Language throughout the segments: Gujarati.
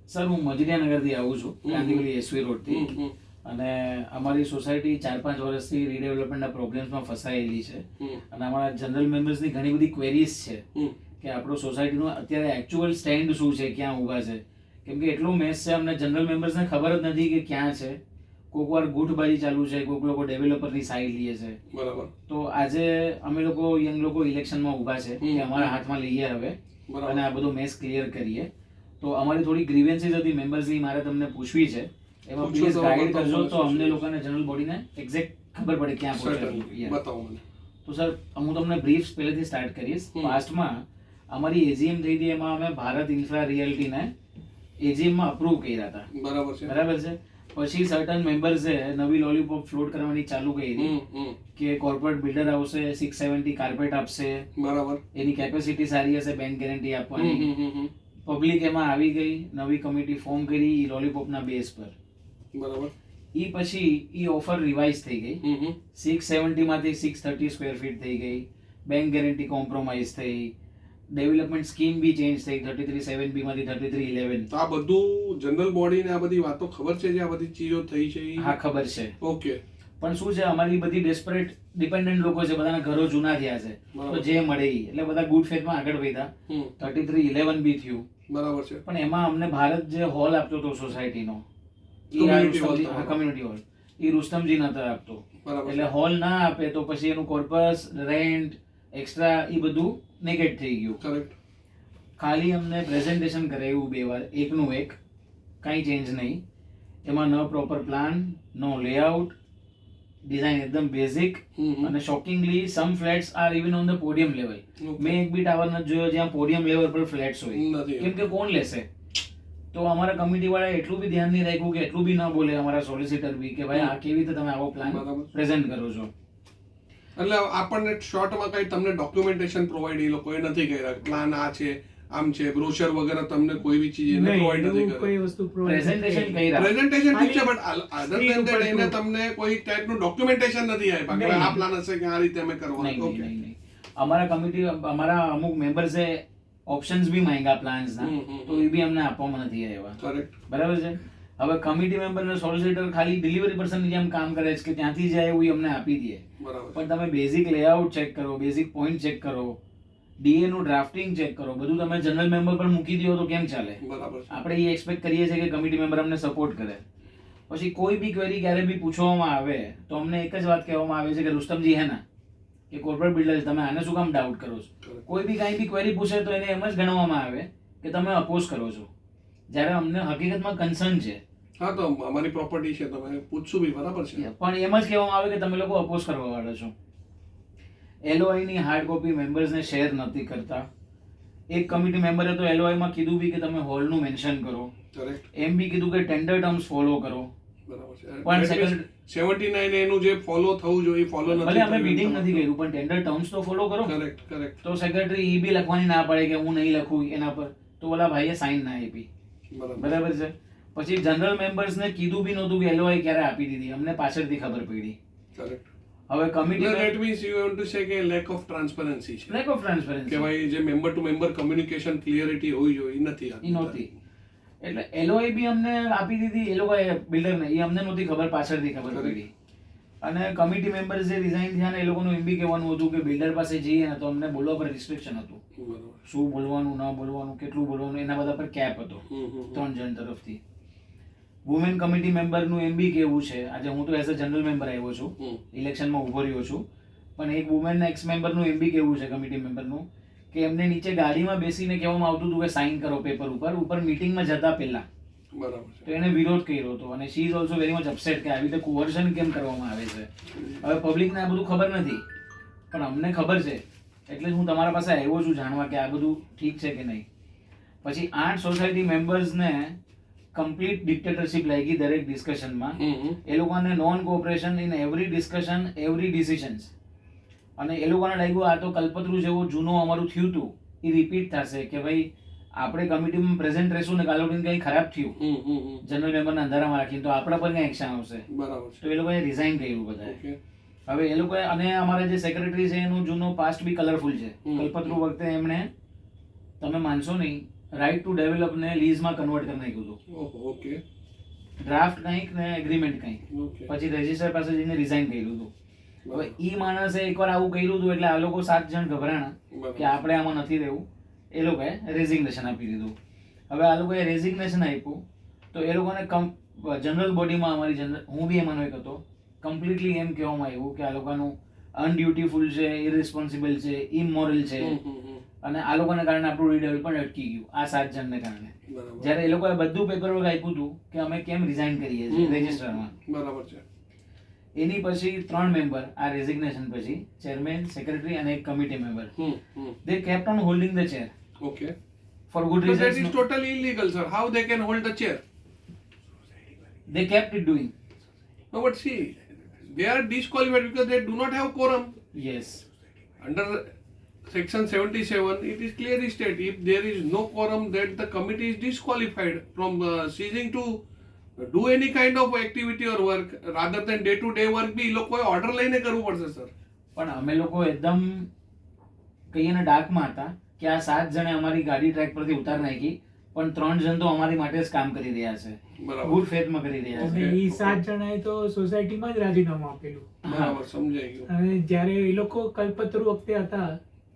સર હું મજરિયાનગરથી આવું છું, ગાંધીગલી એસવી રોડથી, અને અમારી સોસાયટી 4-5 વર્ષથી રીડેવલપમેન્ટના પ્રોબ્લેમ્સમાં ફસાયેલી છે, અને અમારા જનરલ મેમ્બર્સની ઘણી બધી ક્વેરીઝ છે કે આપણો સોસાયટીનું અત્યારે એકચ્યુઅલ સ્ટેન્ડ શું છે, ક્યાં ઊભા છે. કેમ કે એટલું મેસ છે, અમને જનરલ મેમ્બર્સને ખબર જ નથી કે ક્યાં છે. કોઈક વાર ગુટબાજી ચાલુ છે, કોઈક લોકો ડેવલપરની સાઈડ લે છે. બરાબર. તો આજે અમે લોકો યંગ લોકો ઇલેક્શનમાં ઊભા છે કે અમારા હાથમાં લઈએ હવે અને આ બધો મેસ ક્લિયર કરીએ. તો અમારી થોડી ગ્રીવેન્સીસ હતી મેમ્બર્સની, મારે તમને પૂછવી છે, એમાં પ્લીઝ ગાઈડ કરજો તો અમને લોકોને જનરલ બોડીને એક્ઝેક્ટ ખબર પડે ક્યાં પહોંચે. બતાવો મને. તો સર હું તમને બ્રીફ પહેલેથી સ્ટાર્ટ કરીશ. પાસ્ટમાં અમારી એજીએમ થઈ હતી, એમાં અમે ભારત ઇન્ફ્રા રિયલ્ટીને એજીએમમાં અપ્રૂવ કર્યા હતા. બરાબર છે. પછી સર્ટન મેમ્બર્સે નવી લોલીપોપ ફ્લોટ કરવાની ચાલુ કરી કે કોર્પોરેટ બિલ્ડર આવશે, 670 કાર્પેટ આપશે, બરાબર, એની કેપેસિટી સારી હશે, બેંક ગેરંટી આપવાની. પબ્લિક એમાં આવી ગઈ, નવી કમિટી ફોર્મ કરી લોલીપોપના બેઝ પર. બરાબર. ઈ પછી ઈ ઓફર રિવાઇઝ થઈ ગઈ, 670 માંથી 630 સ્ક્વેર ફીટ થઈ ગઈ, બેંક ગેરંટી કોમ્પ્રોમાઇઝ થઈ, ડેવલપમેન્ટ સ્કીમ બી ચેન્જ થઈ 33/7B માંથી 33/11. તો આ બધું જનરલ બોડી ને આ બધી વાતો ખબર છે જે આ બધી ચીજો થઈ છે? હા ખબર છે. ઓકે. પણ શું છે, અમારી બધી ડેસ્પરેટ ડિપેન્ડન્ટ લોકો છે, બધાના ઘરો જૂના થયા છે, તો જે મળે એટલે બધા ગુડ ફેથમાં આગળ વધ્યા. 33/11 બી થયું. બરાબર છે. પણ એમાં અમને ભારત જે હોલ આપતો હતો સોસાયટીનો, કમ્યુનિટી હોલ, એ રુસ્તમજી નતો આપતો. એટલે હોલ ના આપે તો પછી એનું કોર્પસ, રેન્ટ, એક્સ્ટ્રા એ બધું નેગેટ થઈ ગયું. કરેક્ટ. ખાલી અમને પ્રેઝન્ટેશન કરાવ્યું 2 વાર, એકનું એક, કાંઈ ચેન્જ નહીં. એમાં ન proper plan, no layout, design એકદમ બેઝિક, અને shockingly some flats are even on the podium level. મેં એક બી ટાવર નથી જોયો જ્યાં પોડિયમ લેવલ પર ફ્લેટ્સ હોય, કેમ કે કોણ લેશે? તો અમારા કમિટી વાળાએ એટલું બી ધ્યાન નહીં રાખ્યું કે એટલું બી ન બોલે અમારા સોલિસિટર બી કે ભાઈ આ કેવી રીતે તમે આવો પ્લાન પ્રેઝન્ટ કરો છો. એટલે આપણને શોર્ટમાં કઈ તમને ડોક્યુમેન્ટેશન પ્રોવાઈડ એ લોકોએ નથી કર્યા, પ્લાન આ છે, આમ છે, બ્રોશર વગેરે તમને કોઈ બી ચીજ એને પ્રોવાઈડ નથી કરી. કોઈ વસ્તુ પ્રેઝન્ટેશન કર્યા, પ્રેઝન્ટેશન ઠીક છે, બટ અધર ધેન ધેટ એને તમને કોઈ ટાઈપનું ડોક્યુમેન્ટેશન નથી આપ્યા કે આ પ્લાન હશે કે આ રીતે અમે કરવાનું. ઓકે. અમારા કમિટી, અમારા અમુક મેમ્બર્સે ઓપ્શન્સ બી માંગ્યા પ્લાન્સના, તો એ બી અમને આપવામાં નથી આવ્યા. કરેક્ટ. બરાબર છે. હવે કમિટી મેમ્બર ને સોલિસિટર ખાલી ડિલિવરી પર્સનની જેમ કામ કરે છે કે ત્યાંથી જાય એવું અમને આપી દે. પણ તમે બેઝિક લેઆઉટ ચેક કરો, બેઝિક પોઈન્ટ ચેક કરો, ડીએ નું ડ્રાફ્ટિંગ ચેક કરો, બધું તમે જનરલ મેમ્બર પર મૂકી દો તો કેમ ચાલે? આપણે એ એક્સપેક્ટ કરીએ છીએ કે કમિટી મેમ્બર અમને સપોર્ટ કરે. પછી કોઈ બી ક્વેરી ક્યારે બી પૂછવામાં આવે તો અમને એક જ વાત કહેવામાં આવે છે કે રુસ્તમજી હે ના કે કોર્પોરેટ બિલ્ડર, તમે આને શું કામ ડાઉટ કરો છો? કોઈ બી કાંઈ બી ક્વેરી પૂછે તો એને એમ જ ગણવામાં આવે કે તમે અપોઝ કરો છો, જ્યારે અમને હકીકતમાં કન્સર્ન છે. હા, તો અમારી પ્રોપર્ટી છે, તમે પૂછશું બી, બરાબર છે, પણ એમ જ કહેવામાં આવે કે તમે લોકો અપોઝ કરવા વાળા છો. LOI ની હાર્ડ કોપી મેમ્બર્સને શેર નથી કરતા. એક કમિટી મેમ્બરે તો LOI માં કીધું બી કે તમે હોલનું મેન્શન કરો, એમ બી કીધું કે ટેન્ડર ટર્મ્સ ફોલો કરો. પણ 79 એનું જે ફોલો થવું જોઈએ ફોલો નથી. ભલે અમે બીડિંગ નથી કર્યું પણ ટેન્ડર ટર્મ્સ તો ફોલો કરો. Correct, correct. તો સેક્રેટરી ઈ બી લખવાની ના પડે કે હું નહીં લખું એના પર, તો ઓલા ભાઈએ સાઈન ના આપી. બરાબર છે. પછી જનરલ મેમ્બર્સને કીધું બી નહોતું કે LOI ક્યારે આપી દીધી, અમને પાછળથી ખબર પડી. કરેક્ટ. હવે committee that means you want to say કે lack of transparency છે. lack of transparency કે ભાઈ જે member to member communication clarity હોવી જોઈએ નથી ઈ નહોતી. એટલે LOI બી અમને આપી દીધી, એ લોકોએ બિલ્ડરને, એ અમને નહોતી ખબર, પાછળથી ખબર પડી. અને કમિટી મેમ્બર જે રિઝાઇન થયા ને એ લોકોનું એમ બી કહેવાનું હતું કે બિલ્ડર પાસે જઈએ ને તો અમને બોલવા પર રિસ્ટ્રિક્શન હતું, શું બોલવાનું, ન બોલવાનું, કેટલું બોલવાનું, એના બધા પર કેપ હતો 3 જણ તરફથી. વુમેન કમિટી મેમ્બરનું એમ બી કેવું છે, આજે હું તો એઝ અ જનરલ મેમ્બર આવ્યો છું, ઇલેક્શનમાં ઉભો રહ્યો છું, પણ એક વુમેન એક્સ મેમ્બરનું એમ બી કેવું છે કમિટી મેમ્બરનું કે એમને નીચે ગાડીમાં બેસીને કહેવામાં આવતું હતું કે સાઇન કરો પેપર ઉપર મીટિંગમાં જતા પહેલા. બરાબર. તો એને વિરોધ કર્યો હતો અને she is also very much upset કે આવી રીતે કોવર્શન કેમ કરવામાં આવે છે. હવે પબ્લિકને આ બધું ખબર નથી પણ અમને ખબર છે, એટલે જ હું તમારા પાસે આવ્યો છું જાણવા કે આ બધું ઠીક છે કે નહીં. પછી 8 સોસાયટી મેમ્બર્સને કમ્પ્લીટ ડિક્ટેટરશિપ લાગી દરેક ડિસ્કશનમાં. એ લોકોને non cooperation in every discussion, every decisions. અને એ લોકોને લાગ્યું આ તો કલ્પતરું જેવું જૂનું અમારું થયું હતું એ રિપીટ થશે કે ભાઈ આપણે કમિટીમાં પ્રેઝન્ટ રહેશું ને કાલે ઉઠીને કંઈ ખરાબ થયું જનરલ મેમ્બરના અંધારામાં રાખીને તો આપણા પર કંઈ એક્શન આવશે. બરાબર. તો એ લોકોએ રિઝાઇન કર્યું બધાએ. હવે એ લોકોએ, અને અમારા જે સેક્રેટરી છે એનું જૂનો પાસ્ટ બી કલરફુલ છે. કલ્પતરું વખતે એમણે, તમે માનશો નહીં, રાઇટ ટુ ડેવલપ ને લીઝમાં કન્વર્ટ કરી નાખ્યું હતું. ઓહો, ઓકે ડ્રાફ્ટ કંઈક ને એગ્રીમેન્ટ કંઈક, ઓકે પછી રજિસ્ટર પાસે જઈને રિઝાઇન કર્યું હતું. હવે ઈ માણસે એકવાર આવું કર્યું હતું એટલે આ લોકો 7 જણ ગભરાણા કે આપણે આમાં નથી રહેવું. એ લોકોએ રેઝિગ્નેશન આપી દીધું. હવે આ લોકોએ રેઝિગ્નેશન આપ્યું તો એ લોકોને જનરલ બોડીમાં અમારી હું બી એમાંનો એક હતો, કમ્પ્લીટલી એમ કહેવામાં આવ્યું કે આ લોકોનું અનડ્યુટીફુલ છે, ઇરરિસ્પોન્સિબલ છે, ઇમોરલ છે અને આ લોકોને કારણે આપણું રીડેવલપમેન્ટ અટકી ગયું આ 7 જણને કારણે. જ્યારે એ લોકોએ બધું પેપરવર્ક આપ્યું હતું કે અમે કેમ રિઝાઇન કરીએ છીએ રજિસ્ટરમાં. બરાબર છે. એની પછી 3 મેમ્બર આ રેઝિગ્નેશન પછી ચેરમેન, સેક્રેટરી અને એક committee member, they kept on holding the chair Okay. for good But that reasons. is totally illegal, sir. How they can hold the chair? They kept it doing. No, but see, they are disqualified because they do not have quorum. Yes. Under section 77, it is clearly stated if there is no quorum, that the committee is disqualified from ceasing to do any kind of activity or work. Rather than day to day work, બી લોકોએ ઓર્ડર લઈને કરવું પડશે, સર. પણ અમે લોકો એકદમ કહીએ ને ડાર્કમાં હતા કે આ 7 જણે અમારી ગાડી ટ્રેક પરથી ઉતાર નાખી, પણ 3 જણ તો અમારી માટે જ કામ કરી રહ્યા છે, બરાબર. ગુડ ફેથમાં કરી રહ્યા છે. અને એ 7 જણાએ તો સોસાયટીમાં જ રાજીનામું આપેલું. બરાબર, સમજાઈ ગયું. અને જ્યારે એ લોકો કલ્પતરુ વખતે હતા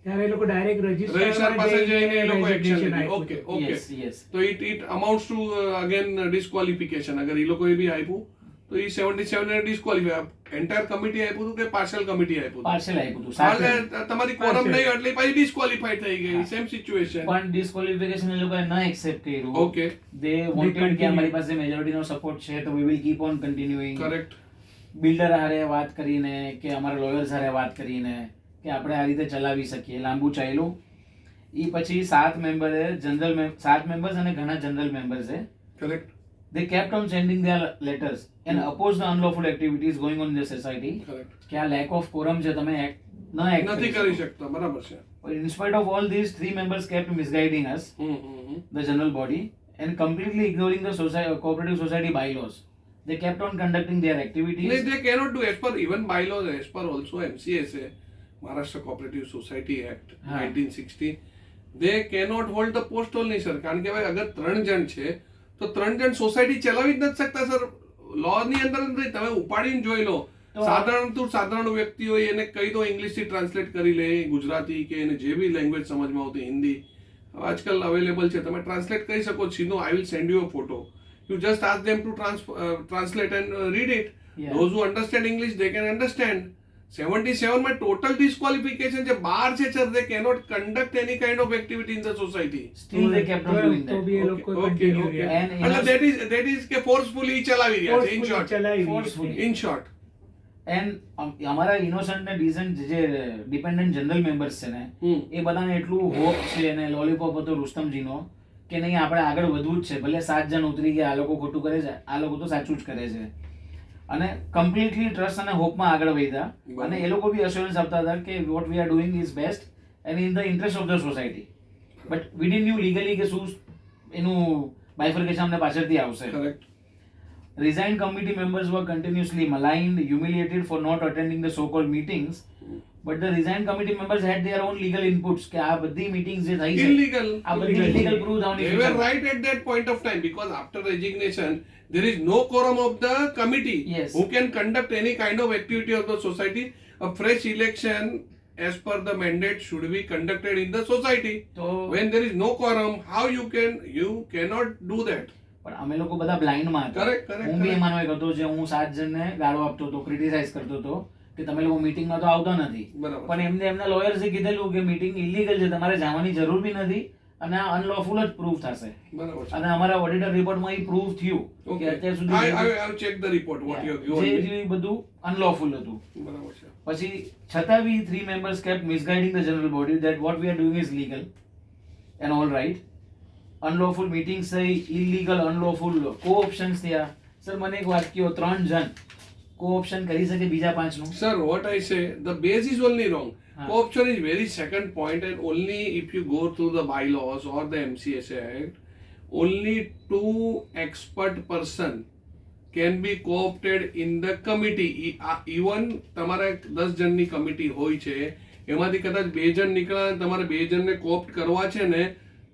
ત્યારે એ લોકો ડાયરેક્ટ રજિસ્ટર પાસે જઈને એ લોકો એક્શન લીધી. Okay, okay. Yes, yes. તો it amounts to again disqualification. અગર એ લોકોએ બી આપ્યું તો એ 77 ને ડિસ્ક્વોલિફાય. એન્ટાયર કમિટી આપ્યું હતું કે પાર્શિયલ કમિટી આપ્યું હતું? પાર્શિયલ આપ્યું હતું. 7 જણ. એટલે તમારી કોરમ નહીં એટલે પછી ડિસ્ક્વોલિફાઈ થઈ ગઈ. Same situation. પણ ડિસ્ક્વોલિફિકેશન એ લોકોએ ન એક્સેપ્ટ કર્યું. ઓકે, They wanted કે અમારી પાસે મેજોરિટીનો સપોર્ટ છે તો we will keep on continuing. Correct. Builder હારે વાત કરીને કે અમારા લોયર્સ હારે વાત કરીને કે આપણે આ રીતે ચલાવી શકીએ, લાંબુ ચાલ્યું. એ પછી 7 મેમ્બરે 7 મેમ્બર્સ અને ઘણા જનરલ મેમ્બર્સ છે. Correct. They kept on sending their letters and opposed the unlawful activities going on in the society. Correct. કે આ lack of quorum છે, તમે act નથી કરી શકતા. બરાબર છે. But in spite of all these, 3 members kept misguiding us, the general body, and completely ignoring the cooperative society bylaws. They kept on conducting their activities. They cannot do as per even bylaws, as per also MCSA, Maharashtra Cooperative Society Act 1960. They cannot hold the post only, sir. કારણ કે ભાઈ અગર 3 જણ છે તો 3 જણ સોસાયટી ચલાવી જ નથી શકતા, સર. લો ની અંદર નથી. તમે ઉપાડીને જોઈ લો. સાધારણ વ્યક્તિ હોય એને કહી દો ઇંગ્લિશ થી ટ્રાન્સલેટ કરી લે, ગુજરાતી કે એને જે બી લેંગ્વેજ સમજમાં આવતી, હિન્દી આજકાલ અવેલેબલ છે, તમે ટ્રાન્સલેટ કરી શકો સીધો. I will send you a photo. You just ask them to translate and read it. Yeah. Those who understand English, they can understand. 77 માં total disqualification છે. બહાર છે, sir. They cannot conduct any kind of activity in the society. Still they kept on doing તો that. બી એ લોકો Okay, continue okay. રહ્યા. And એટલે that is કે forcefully ચલાવી રહ્યા છે. In Forcefully short. ચલાવી. Forcefully. In short. And અમારા ઇનોસન્ટ ને ડિસન્ટ જે ડિપેન્ડન્ટ જનરલ મેમ્બર્સ છે ને, એ બધાને એટલું હોપ છે અને લોલીપોપ હતો રુસ્તમજીનો કે નહીં આપણે આગળ વધવું જ છે. ભલે 7 જણ ઉતરી ગયા, આ લોકો ખોટું કરે છે, આ લોકો તો સાચું જ કરે છે. અને કમ્પ્લીટલી ટ્રસ્ટ અને હોપમાં આગળ વધ્યા. અને એ લોકો બી અશ્યોરન્સ આપતા હતા કે what we are doing is best and in the interest of the society. But we didn't new legally કે શું એનું બાયફર્કેશન અમને પાછળથી આવશે. Correct. Resigned committee members were continuously maligned, humiliated for not attending the so-called meetings. But the resigned committee members had their own legal inputs કે આ બધી meetings જે થઈ છે Illegal. આ બધી illegal prove થવાની They were right at that point of time because after resignation there is no quorum of the committee Yes. who can conduct any kind of activity of the society. A fresh election as per the mandate should be conducted in the society. તો When there is no quorum, how you cannot do that. પણ અમે લોકો બધા બ્લાઇન્ડમાં હતા. Correct, correct, હું બી correct. એમાંનો એક હતો જે હું 7 જણને ગાળો આપતો હતો, ક્રિટિસાઇઝ કરતો હતો કે તમે લોકો મીટિંગમાં તો આવતા નથી. બરાબર. પણ એમના લોયર્સે કીધેલું કે મીટિંગ ઇલીગલ છે, તમારે જવાની જરૂર બી નથી અને આ અનલોફુલ જ પ્રૂફ થશે. બરાબર છે. અને અમારા ઓડિટર રિપોર્ટમાં એ પ્રૂફ થયું કે Okay. અત્યાર I સુધી have checked the report what you have જે given me. જે બધું અનલોફુલ હતું. બરાબર છે. પછી છતાં બી 3 members kept misguiding the general body that what we are doing is legal and all right. Unlawful meetings થઈ, illegal, unlawful co-options થયા. સર મને એક વાત કહો, 3 જણ co-option કરી શકે બીજા 5 નું? Sir, what I say, the base is only wrong. Huh. Co-option is very second point, and only if you go through the bylaws or the MCSA Act, only 2 expert person can be co-opted in the committee. Even તમારા 10 જણની કમિટી હોય છે, એમાંથી કદાચ 2 જણ નીકળ્યા તમારે 2 જણને co-opt કરવા છે ને,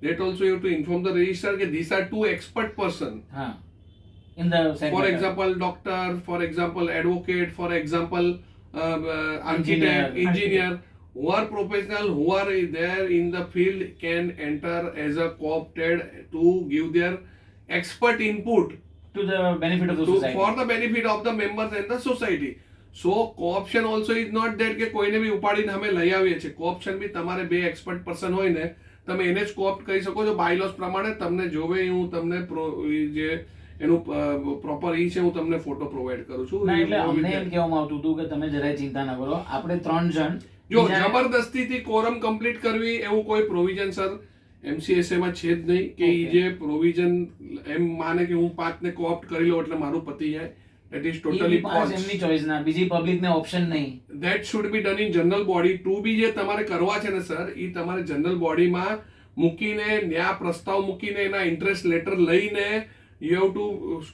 that also you have to inform the registrar that these are two expert person. હા in the same For matter. example, doctor, for example, advocate, for example, Engineer. architect, engineer, who are professional, who are there in the field can enter as a co-opted to give their expert input to the benefit of the to society. for the benefit of the members and the society. So co-option also is not that કે કોઈને બી ઉપાડીને અમે લઈ આવીએ છીએ. co-option બી તમારે બે expert person હોય ને તમે એને જ co-opt કરી શકો છો. બાયલોસ પ્રમાણે તમને જોવે હું તમને જે એનું પ્રોપર ઈ છે હું તમને ફોટો પ્રોવાઈડ કરું છું. ના એટલે અમને એમ કહેવામાં આવતું હતું કે તમે જરાય ચિંતા ન કરો, આપણે 3 જણ જો બીજાને- જબરદસ્તીથી કોરમ કમ્પ્લીટ કરવી એવું કોઈ પ્રોવિઝન સર MCSA માં છે જ નહીં કે ઈ જે પ્રોવિઝન એમ માને કે હું 5 ને કોઓપ્ટ કરી લઉં એટલે મારું પતી જાય. That is ઈ totally બી પાસ false. એમની ચોઈસ ના, બીજી પબ્લિક ને ઓપ્શન નહીં. That should be done in general body. To be જે તમારે કરવા છે ને સર ઈ તમારે જનરલ બોડીમાં મૂકીને ન્યા પ્રસ્તાવ મૂકીને એના ઇન્ટરેસ્ટ લેટર લઈને you have to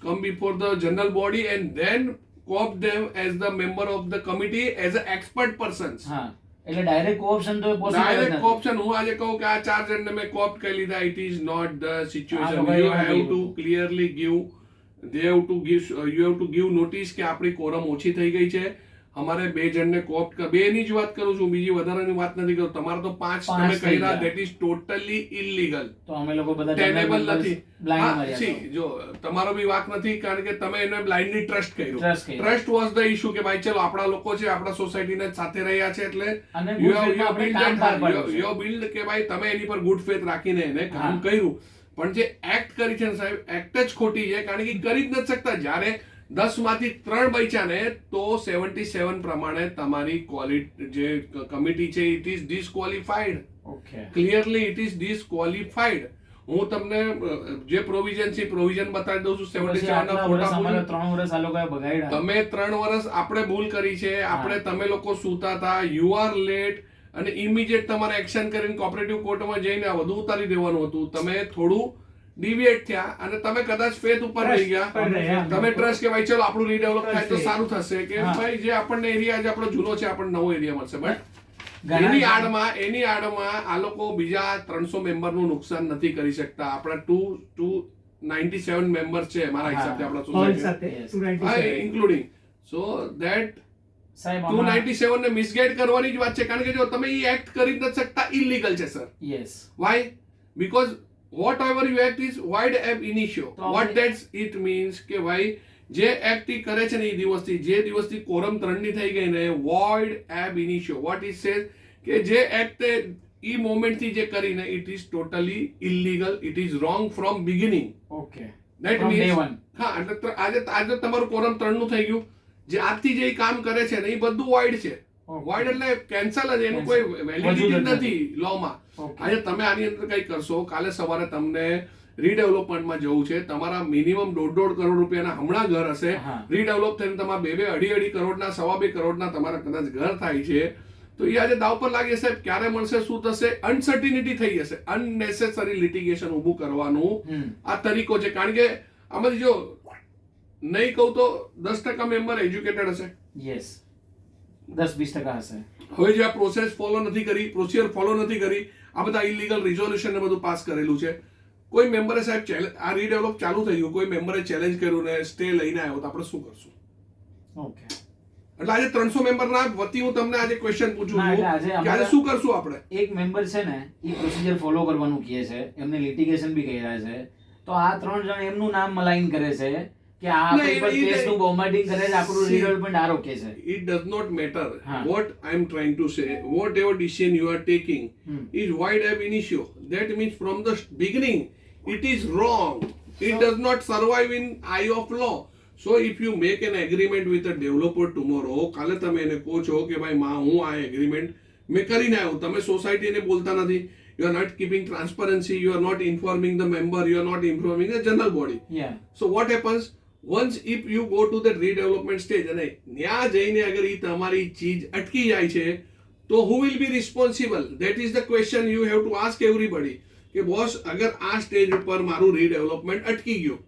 come before the general body and then co-opt them as the member of the committee as an expert persons. હા એટલે ડાયરેક્ટ કોઓપ્શન તો પોસિબલ ડાયરેક્ટ નથી. કોઓપ્શન હું આજે કહું કે આ 4 જણને મેં કોઓપ્ટ કરી લીધા, it is not the આ situation. લોકોએ You એવું have કર્યું to હતું. clearly give you have to give notice કે આપણી કોરમ ઓછી થઈ ગઈ છે, અમારે 2 જણને કોઓપ્ટ કર. 2 ની જ વાત કરું છું, બીજી વધારાની વાત નથી કરું. તમારે તો 5 પાંચ તમે થઈ કર્યા, ગયા. that is totally illegal. તો અમે લોકો બધા Tenable નથી. બ્લાઇન્ડ હા, માર્યા see, જો તમારો બી વાક નથી કારણ કે તમે એને બ્લાઇન્ડલી ટ્રસ્ટ કર્યું. Trust કર્યું. ટ્રસ્ટ વોઝ ધ ઇશ્યુ કે ભાઈ ચલો આપણા લોકો છે, આપણા સોસાયટીને સાથે રહ્યા છે એટલે અને you good have- faith you માં have આપણે built કામ પાર that- પાડ્યું છે. you have built કે ભાઈ તમે એની પર ગુડ ફેથ રાખીને એને કામ હા. કર્યું. પણ જે એક્ટ કરી છે ને સાહેબ, એક્ટ જ ખોટી છે કારણ કે કરી જ નથી શકતા. જ્યારે 10 માંથી 3 બચ્યા ને તો 77 પ્રમાણે તમારી જે કમિટી છે it is disqualified. Okay clearly it is disqualified. હું તમને જે પ્રોવિઝન છે પ્રોવિઝન બતાવી દઉં છું. 77 ના આટલા ફોટા વર્ષ અમારા પૂરી. 3 વર્ષ આ લોકોએ બગાડ્યા. તમે 3 વર્ષ આપણે ભૂલ કરી છે, આપણે તમે લોકો સૂતા હતા, યુ આર લેટ અને ઇમિડિયેટ તમારે એક્શન કરીને કોઓપરેટિવ કોર્ટમાં જઈને આ બધું ઉતારી દેવાનું હતું. તમે થોડું ડિવિએટ થયા અને તમે કદાચ ફેથ ઉપર રહી ગયા. પર રહ્યા. તમે ટ્રસ્ટ કે ભાઈ ચલો આપણું રીડેવલપ થાય તો થશે. સારું થશે કે હા. ભાઈ જે આપણને એરિયા જે આપણો જૂનો છે આપણને નવો એરિયા મળશે. બટ ઘણા એની આડમાં આ લોકો બીજા 300 મેમ્બરનું નુકસાન નથી કરી શકતા. આપણા 297 મેમ્બર છે મારા હા. હિસાબથી આપણા હોલ સોસાયટી, સાથે Yes. 297. ઇન્ક્લુડિંગ. સો ધેટ સાહેબ આમાં 297 ને મિસગાઈડ કરવાની જ વાત છે કારણ કે જો તમે એ એક્ટ કરી જ નથી શકતા, ઇલીગલ છે sir. Yes Why? Because whatever you act is void ab initio. તો What આપણે- that it means કે ભાઈ જે એક્ટ ઈ કરે છે ને એ દિવસથી જે દિવસથી કોરમ 3 ની થઈ ગઈ ને void ab initio. What it says કે જે એક્ટ ઈ મોમેન્ટ થી જે કરીને it is totally illegal, it is wrong from beginning. Okay That From day means one. હા એટલે આજે તમારું કોરમ 3 નું થઈ ગયું. જે આજથી જે ઈ કામ કરે છે ને એ બધું void છે. Okay. void એટલે કેન્સલ જ, એનું Cancel. કોઈ વેલિડિટી વજૂદ જ નથી લોમાં. ઓકે આજે તમે આની અંદર કઈ કરશો, કાલે સવારે તમને રીડેવલપમેન્ટમાં જવું છે, તમારા મિનિમમ 1.5 કરોડ રૂપિયાના હમણાં ઘર હશે, હા. રીડેવલપ થઈને તમારા 2.5 કરોડના 2.5 કરોડના તમારા કદાચ ઘર થાય છે તો એ આજે દાવ પર લાગે સાહેબ ક્યારે મળશે, શું થશે, અનસર્ટિનિટી થઈ જશે. અનનેસેસરી લિટિગેશન ઊભું કરવાનું હમ આ તરીકો છે. કારણ કે આમાંથી જો નહીં કહું તો 10% મેમ્બર એજ્યુકેટેડ હશે. યસ 10-20% હશે. હવે જે આ પ્રોસેસ ફોલો નથી કરી, પ્રોસિજર ફોલો નથી કરી, આ બધા ઇલીગલ રિઝોલ્યુશન ને બધું પાસ કરેલું છે. કોઈ મેમ્બરે સાહેબ આ રીડેવલપ ચાલુ થઈ ગયું, કોઈ મેમ્બરે ચેલેન્જ કર્યું ને સ્ટે લઈને આવ્યો તો આપણે શું કરશું? ઓકે એટલે આજે 300 મેમ્બરના વતી હું તમને આજે ક્વેશ્ચન પૂછું ના, એટલે છું આજે કે આજે અમારા- શું કરશું આપણે? એક મેમ્બર છે ને એ પ્રોસિજર ફોલો કરવાનું કહે છે, એમને લિટિગેશન બી કર્યા છે, તો આ 3 જણ એમનું નામ મલાઈન કરે છે કે આ આપણી પર કેસનું બોમ્બાર્ડિંગ કરે છે, આપણું See, રીડેવલપમેન્ટ આ રોકે છે. It does not matter હા. what I am trying to say. Whatever decision you are taking hmm. is void ab initio. That means from the beginning it is wrong. It So- does not survive in eye of law. So if you make an agreement with a developer tomorrow, કાલે તમે એને કહો છો કે ભાઈ માં હું આ એગ્રીમેન્ટ મેં કરીને આવ્યો, તમે સોસાયટીને બોલતા નથી, you are not keeping transparency, you are not informing the member, you are not informing the general body. Yeah. So what happens? Once if you go to the redevelopment stage અને ત્યાં જઈને અગર ઈ તમારી ચીજ અટકી જાય છે તો who will be responsible? That is the question you have to ask everybody કે બોસ અગર આ સ્ટેજ ઉપર મારું રીડેવલપમેન્ટ અટકી ગયું,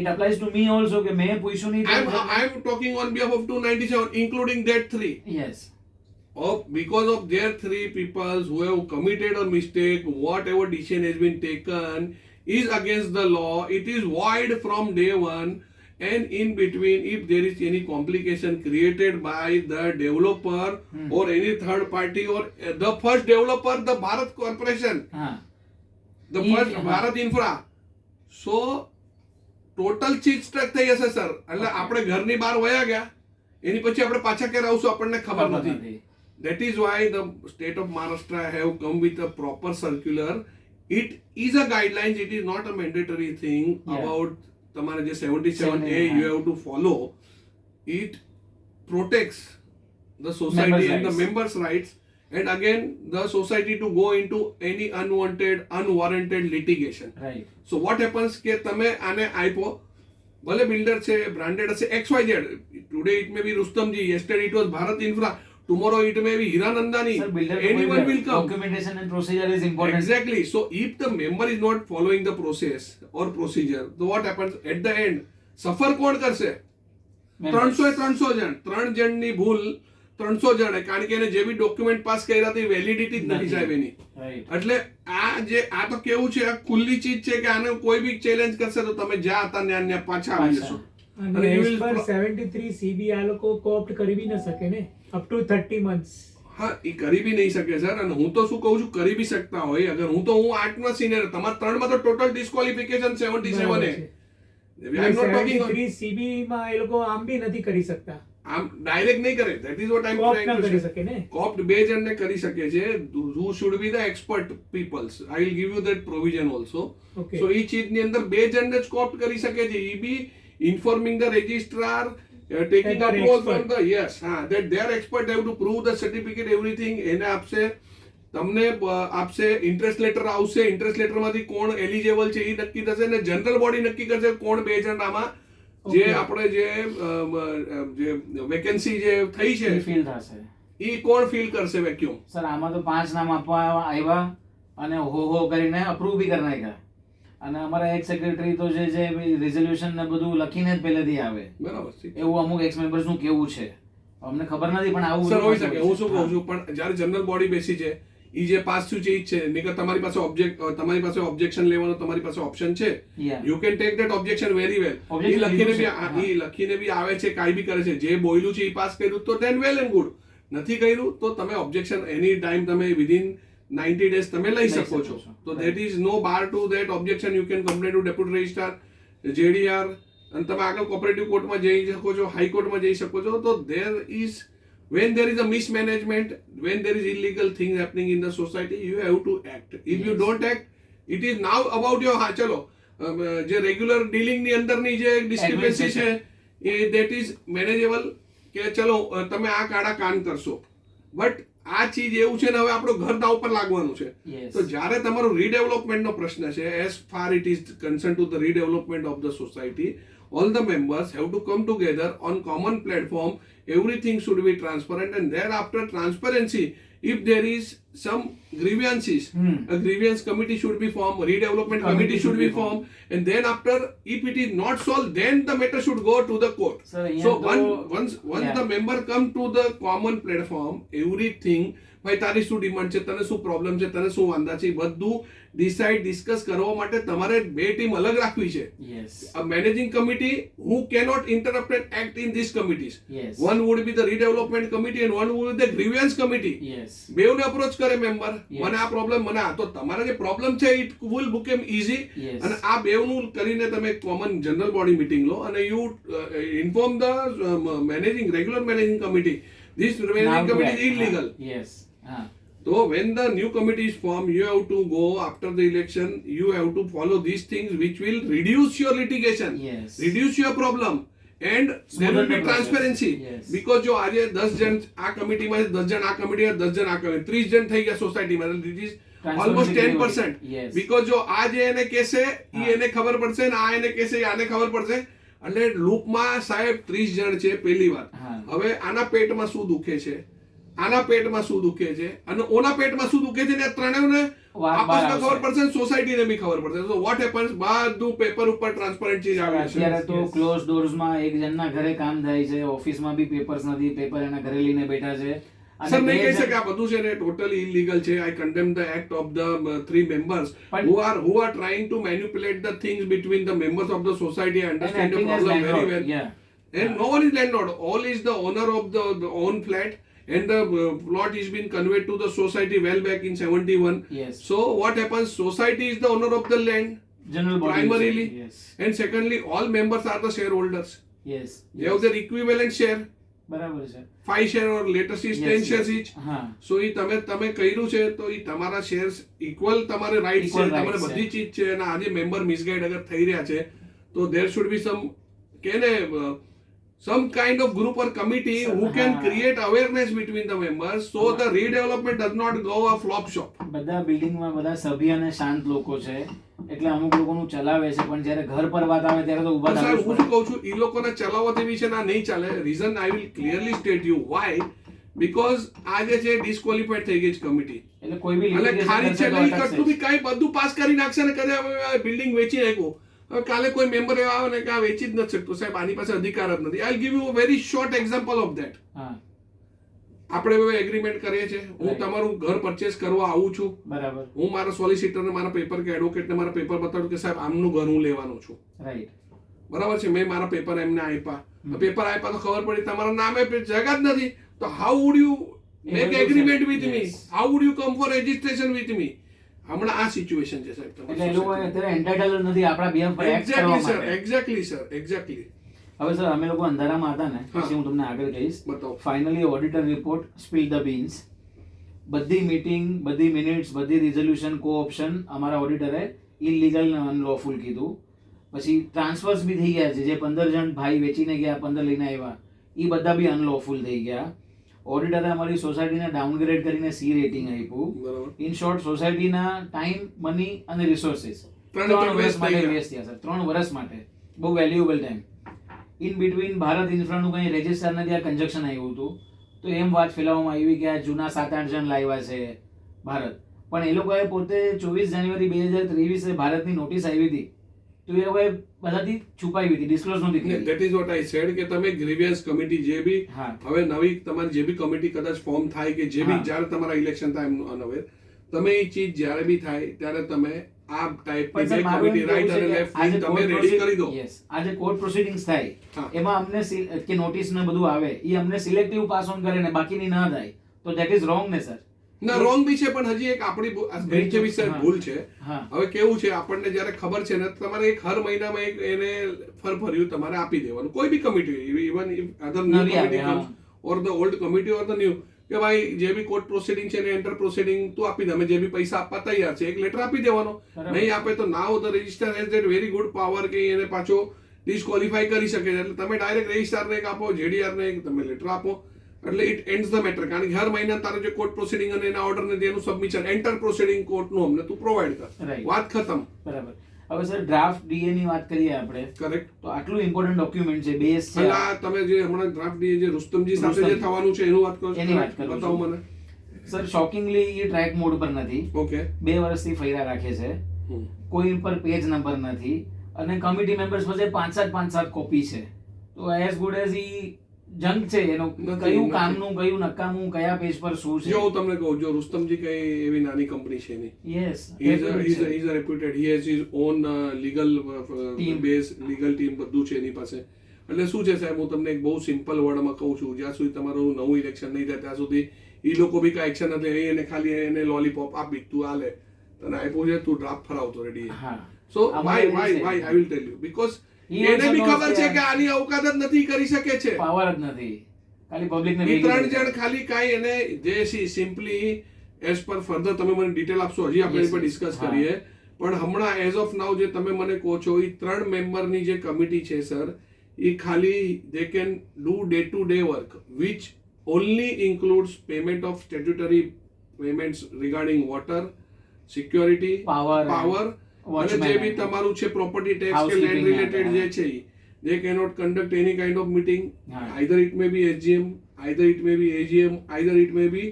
It applies to me also કે મેં પૂછ્યું નહીં I am talking on behalf of 297 including that 3. Yes. because of their three people who have committed a mistake, whatever decision has been taken is against the law. It is void from day one. And in between, if there is any complication created by the developer or any third party or the first developer, the Bharat Corporation, હા the first Bharat Infra, so total ચીજ સ્ટ્રક થઈ જશે સર. એટલે આપણે ઘરની બહાર વયા ગયા, એની પછી આપણે પાછા ક્યારે આવશું આપણને ખબર નથી. That is why the state of Maharashtra have come with a proper circular. It is a guidelines, it is not a mandatory thing. About તમારે જે 77A you have to follow. It protects the society and the members' rights, and again the society to go into any unwanted, unwarranted litigation. Right. So what happens કે તમે આને આપ્યો, ભલે બિલ્ડર છે, બ્રાન્ડેડ હશે, XYZ. Today it may be Rustomji, yesterday it was Bharat Infra, tomorrow it may be Hiranandani. Sir, builder Anyone will come. documentation and procedure is important. Exactly. So if the member is not following the process or procedure, so what happens at the end? સફર કોણ કરશે? 300 જણ. 3 જણની ભૂલ 300 જણ, કારણ કે એને જે બી ડોક્યુમેન્ટ પાસ કર્યા હતી વેલિડિટી જ નથી સાહેબ એની. એટલે આ તો કેવું છે, આ ખુલ્લી ચીજ છે કે આને કોઈ બી ચેલેન્જ કરશે તો તમે જ્યાં હતા ત્યાં પાછા આવી જશો. અને as per 73 CB આ લોકો કોપ્ટ કરી બી ન શકે ને, અપ ટુ 30 months. હા, એ કરી બી નહીં શકે સર. અને હું તો શું કહું છું, કરી બી શકતા હોય. અગર હું 8માં સિનિયર, તમારા 3માં તો ટોટલ ડિસ્ક્વોલિફિકેશન 77 છે. I am not talking 73 CB માં એ લોકો આમ બી નથી કરી શકતા. આમ ડાયરેક્ટ નહીં કરે. That is what I am coped trying ન ટુ કરી સે. શકે ને. કોપ્ટ 2 જણને કરી શકે છે. who should be the expert peoples. I will give you that provision also. Okay. So એ ચીજની અંદર 2 જણને જ કોપ્ટ કરી શકે છે. એ બી informing the registrar, taking That they are approval from expert. the, yes, that they are expert, they have to prove the certificate, everything. એને આપશે, તમને આપશે, ઇન્ટરેસ્ટ લેટર આવશે, ઇન્ટરેસ્ટ લેટર માંથી કોણ એલિજિબલ છે એ નક્કી થશે, અને જનરલ બોડી નક્કી કરશે કોણ 2 જણ આમાં જે આપણે જે વેકેન્સી જે થઈ છે ફીલ થશે, એ કોણ ફિલ કરશે વેક્યુમ. સર આમાં તો 5 નામ આપવા આવ્યા અને હો કરીને અપ્રૂવ બી કરી નાખ્યા. અને અમારા એક્સ સેક્રેટરી તો જે રિઝોલ્યુશન ને બધું લખીને જ પહેલેથી આવે. બરાબર છે. એવું અમુક એક્સ મેમ્બર્સ નું કેવું છે, અમને ખબર નથી, પણ આવું સર હોઈ શકે. હું શું કહું છું, પણ જ્યારે જનરલ બોડી બેસી છે, ઈ જે પાસ થયું છે ઈ જ છે. નહીંતર તમારી પાસે ઓબ્જેક્શન લેવાનો તમારી પાસે ઓપ્શન છે. You can take that objection very well. ઈ લખીને બી આવે છે, કાંઈ બી કરે છે, જે બોલ્યું છે ઈ પાસ કર્યું તો ધેન વેલ એન્ડ ગુડ. નથી કર્યું તો તમે ઓબ્જેક્શન એની ટાઈમ તમે વિધિન 90 days તમે લઈ શકો છો. તો that is no bar to that objection. You can complain to deputy registrar, JDR, અને તમે આગળ કોઓપરેટિવ કોર્ટમાં જઈ શકો છો, હાઈકોર્ટમાં જઈ શકો છો. તો there is, when there is a mismanagement, when there is illegal things happening in the society, you have to act. If you don't act, it is now about your, હા ચલો જે રેગ્યુલર ડીલિંગ ની અંદરની જે ડિસ્ક્રિપન્સી છે એ ધેટ ઇઝ મેનેજેબલ, કે ચલો તમે આ કાળા કાન કરશો. બટ આ ચીજ એવું છે ને, હવે આપણો ઘરના ઉપર લાગવાનું છે. તો જ્યારે તમારો રીડેવલપમેન્ટ નો પ્રશ્ન છે, as far it is concern to the redevelopment of the society, all the members have to come together on common platform. Everything should be transparent, and thereafter transparency, if there is some grievances, a grievance committee should be formed, redevelopment committee should be formed, and then after, if it is not solved, then the matter should go to the court. So once the member come to the common platform, everything, ભાઈ તારી શું ડિમાન્ડ છે, તને શું પ્રોબ્લેમ છે, તને શું વાંધા છે, બધું ડિસાઇડ ડિસ્કસ કરવા માટે તમારે 2 ટીમ અલગ રાખવી છે. A managing committee who cannot interrupt and act in these committees. One would be the redevelopment committee and one would be the grievance committee. બેઉને અપ્રોચ કરે મેમ્બર, મને આ પ્રોબ્લેમ, મને આ, તો તમારા જે પ્રોબ્લેમ છે ઇટ વિલ બીકમ ઈઝી. અને આ બેઉનું કરીને તમે કોમન જનરલ બોડી મીટિંગ લો અને you inform the regular managing committee. This managing committee is illegal. So when the new committee is formed, you have to go after the election, you have to follow these things which will reduce your litigation, reduce your problem, and there will be transparency. Because જો આજે 10 જણ આ કમિટીમાં છે, 10 જણ આ કમિટીમાં, 10 જણ આ કમિટી, 30 જણ થઈ ગયા સોસાયટીમાં, it is almost 10%. Because જો આ જે એને કહેશે એ એને ખબર પડશે ને આ એને કહેશે આને ખબર પડશે. એટલે લૂપમાં સાહેબ 30 જણ છે પહેલી વાર. હવે આના પેટમાં શું દુખે છે, આના પેટમાં શું દુખે છે, અને ઓના પેટમાં શું દુખે છે, ને ત્રણેયને આપસમાં ખબર પડશે, સોસાયટીને બી ખબર પડશે. સો વોટ હેપન્સ, બધું પેપર ઉપર ટ્રાન્સપરન્ટ ચીજ આવે છે. અત્યારે તો ક્લોઝ ડોર્સ માં એક જણના ઘરે કામ થાય છે, ઓફિસમાં બી પેપર્સ નથી, પેપર એના ઘરે લઈને બેઠા છે. સર નહીં કહી શકે આ બધું છે ને ટોટલી ઇલીગલ છે. I condemn the act of the 3 members પણ- who are trying to manipulate the things between the members of the society. I understand the acting as problem very landlord, well. yeah. And no one is landlord. All is the owner of the own flat, and the plot is been conveyed to the society well back in 71. Yes. So what happens? Society is the owner of the land General body. primarily, Yes. and secondly, all members are the shareholders. Yes. They have their equivalent share, બરાબર છે. 5 share or latest is 10 Yes, shares yes. each. હા. સો એ તમે કર્યું છે તો એ તમારા શેર્સ ઇક્વલ તમારે રાઈટ છે, Equal તમારે rights બધી છે. ચીજ છે. અને આજે મેમ્બર મિસગાઈડ અગર થઈ રહ્યા છે તો દેર should be some kind of group or committee who can હા. create awareness between the members so the redevelopment does not go a flop shop. બધા બિલ્ડિંગમાં બધા સભ્ય અને શાંત લોકો છે એટલે અમુક લોકોનું ચલાવે છે પણ જ્યારે ઘર પર વાત આવે ત્યારે તો ઊભા સાહેબ થવું હું શું કહું છું એ લોકોને ચલાવવાથી બી છે ને આ નહીં ચાલે. Reason I will clearly state you why, because આ જે છે ડિસ્ક્વોલિફાઈડ થઈ ગઈ છે કમિટી. એટલે કોઈ બી એટલે litigation ખાલી કરશે છે તો નહીં અટકશે કરતું જ. બી કાંઈ બધું પાસ કરી નાખશે ને કદાચ બિલ્ડિંગ વેચી નાખ્યું. હવે કાલે કોઈ મેમ્બર એવા આવે ને કે આ વેચી જ નથી શકતો સાહેબ, આની પાસે અધિકાર જ નથી. આઈ give you a very short example of that. હા, આપણે હવે એગ્રીમેન્ટ કરીએ છીએ, હું Right. તમારું ઘર પરચેસ કરવા આવું છું, બરાબર. હું મારા સોલિસિટરને મારા પેપર કે એડવોકેટને મારા પેપર બતાડું કે સાહેબ આમનું ઘર હું લેવાનું છું, રાઈટ. બરાબર છે. મેં મારા પેપર એમને આપ્યા, પેપર આપ્યા તો ખબર પડી તમારા નામે જગા જ નથી, તો how would you make agreement with me? Yes. How would you come for registration with me? હમણાં આ સિચ્યુએશન છે સાહેબ એટલે એ લોકો અત્યારે એન્ટાઇટલ નથી આપણા behalf પર act કરવા એક્ઝેક્ટલી સર, માટે. Exactly sir, exactly. હવે સર અમે લોકો અંધારામાં હતા ને હા. પછી હું તમને આગળ કહીશ. બતાવો. Finally auditor report spill the beans. બધી મીટિંગ, બધી મિનિટ્સ, બધી રિઝોલ્યુશન, કો ઓપ્શન અમારા ઓડિટરે ઇલીગલ ને અનલોફુલ કીધું. પછી ટ્રાન્સફર્સ બી થઈ ગયા છે, જે 15 જણ ભાઈ વેચીને ગયા, 15 લઈને આવ્યા, એ બધા બી અનલોફુલ થઈ ગયા. ઓડિટરે અમારી સોસાયટીને ડાઉનગ્રેડ કરીને સી રેટિંગ આપ્યું. બરાબર. ઇન શોર્ટ સોસાયટીના ટાઈમ, મની અને રિસોર્સિસ ત્રણે 3 વર્ષ waste થઈ માટે ગયા. વેસ્ટ થયા સર. 3 વર્ષ માટે બહુ valuable time. In between Bharat ઇન્ફ્રાનું કંઈ રજિસ્ટરને ત્યાં કન્જક્શન આવ્યું હતું તો એમ વાત ફેલાવવામાં આવી કે આ જૂના 7-8 જણ લાવ્યા છે ભારત, પણ એ લોકોએ પોતે 24 જાન્યુઆરી 2023 ભારતની નોટિસ આવી હતી તો એ લોકોએ બધાથી છુપાવી હતી, ડિસ્ક્લોઝ નહોતી કરી. That is what I said કે તમે ગ્રીવિયન્સ કમિટી જે બી હા. હવે નવી તમારી જે બી કમિટી કદાચ ફોર્મ થાય કે જે બી હા. જ્યારે તમારા ઇલેક્શન થાય એમનું અનઅવેર, તમે એ ચીજ જ્યારે બી થાય ત્યારે તમે આ ટાઈપની પણ સર બે મારું કમિટી એમ રાઈટ કહેવું અને છે લેફ્ટ કે આજે તમે court રેડી કરી દો. Yes, આજે કોર્ટ પ્રોસિડિંગ્સ થાય હા. એમાં અમને કે નોટિસ ને બધું આવે એ અમને સિલેક્ટિવ પાસ ઓન કરે ને બાકીની ના થાય તો ધેટ ઇઝ રોંગ ને સર. ના રોંગ બી છે પણ હજી એક આપણી બેન્ચ વિશે હા. ભૂલ છે. હા. હવે કેવું છે આપણને જ્યારે ખબર છે ને તમારે એક હર મહિનામાં એક એને ફરફર્યું તમારે આપી દેવાનું, કોઈ બી કમિટી, ઇવન અધર ન્યુ નવી આવે, કમિટી હા. Or the old committee or the new, કે ભાઈ જે બી કોર્ટ પ્રોસિડિંગ છે ને એન્ટર પ્રોસિડિંગ તું આપી દે, અમે જે બી પૈસા આપવા તૈયાર છે એક લેટર આપી દેવાનો. બરાબર. નહીં આપે તો નાઉ the register has that very good power કે એને પાછો ડિસ્ક્વોલિફાઈ કરી શકે છે. એટલે તમે ડાયરેક્ટ રજિસ્ટ્રારને એક આપો, જેડીઆરને એક તમે લેટર આપો, એટલે ઇટ એન્ડ્સ ધ મેટર. કારણ કે હર મહિના તારો જે કોર્ટ પ્રોસિડિંગ અને એના ઓર્ડર ને તેનું સબમિશન એન્ટર પ્રોસિડિંગ કોર્ટનું અમને તું પ્રોવાઈડ કર, Right. વાત ખતમ. બરાબર. હવે સર ડ્રાફ્ટ ડીએ ની વાત કરીએ આપણે કરેક્ટ. તો આટલું ઇમ્પોર્ટન્ટ ડોક્યુમેન્ટ છે, બેઝ છે. એટલે આ તમે જે હમણાં ડ્રાફ્ટ જે રૂસ્તમજી સાથે જે રૂસ્તમજી. થવાનું છે એનું વાત કરો છો? એની વાત કરું છું. બતાવો મને. સર શોકિંગલી એ ટ્રેક મોડ પર નથી, ઓકે. 2 વર્ષથી ફૈરા રાખે છે, કોઈ પર પેજ નંબર નથી અને કમિટી મેમ્બર્સ પાસે 5-7 કોપી છે. તો એઝ ગુડ એઝ ઈ જંક છે એનો, નથી, કયું નથી. કામનું કયું નકામું, કયા પેજ પર શું છે. જો હું તમને કહું, જો રૂસ્તમજી કઈ એવી નાની કંપની છે નહીં. Yes, He is a reputed, he has his own legal Team. base, legal team બધું છે એની પાસે. એટલે શું છે સાહેબ, હું તમને એક બહુ સિમ્પલ વર્ડમાં કહું છું, જ્યાં સુધી તમારું નવું ઇલેક્શન નહીં થાય ત્યાં સુધી એ લોકો બી કાંઈ એક્શન નથી લઈ, એને ખાલી એને લોલીપોપ આપી તું હાલે તને આપ્યું છે તું ડ્રાફ્ટ ફરાવતો રેડી. હા. સો અમારે વાય એવી છે. I will tell you, because He એને also બી knows ખબર છે કે કે આની અવકાત જ નથી કરી શકે છે. પાવર જ નથી, ખાલી પબ્લિક ને એ ભેગી 3 કરી. જણ ખાલી કાંઈ એને જે સિમ્પલી એઝ પર ફર્ધર તમે મને ડિટેલ આપશો, હજી આપણે Yes, એ પર yes. ડિસ્કસ હા. કરીએ, પણ હમણાં એઝ ઓફ નાઉ જે તમે મને કહો છો એ 3 મેમ્બરની જે કમિટી છે સર, એ ખાલી they can do day to day work which only includes payment of statutory payments regarding water, security, Power, power અને watchman જે બી and તમારું છે પ્રોપર્ટી ટેક્સ કે housekeeping લેન્ડ રિલેટેડ and, જે છે ઈ. they cannot conduct any kind of meeting. હા. Either it may be SGM, either it may be AGM, either it may be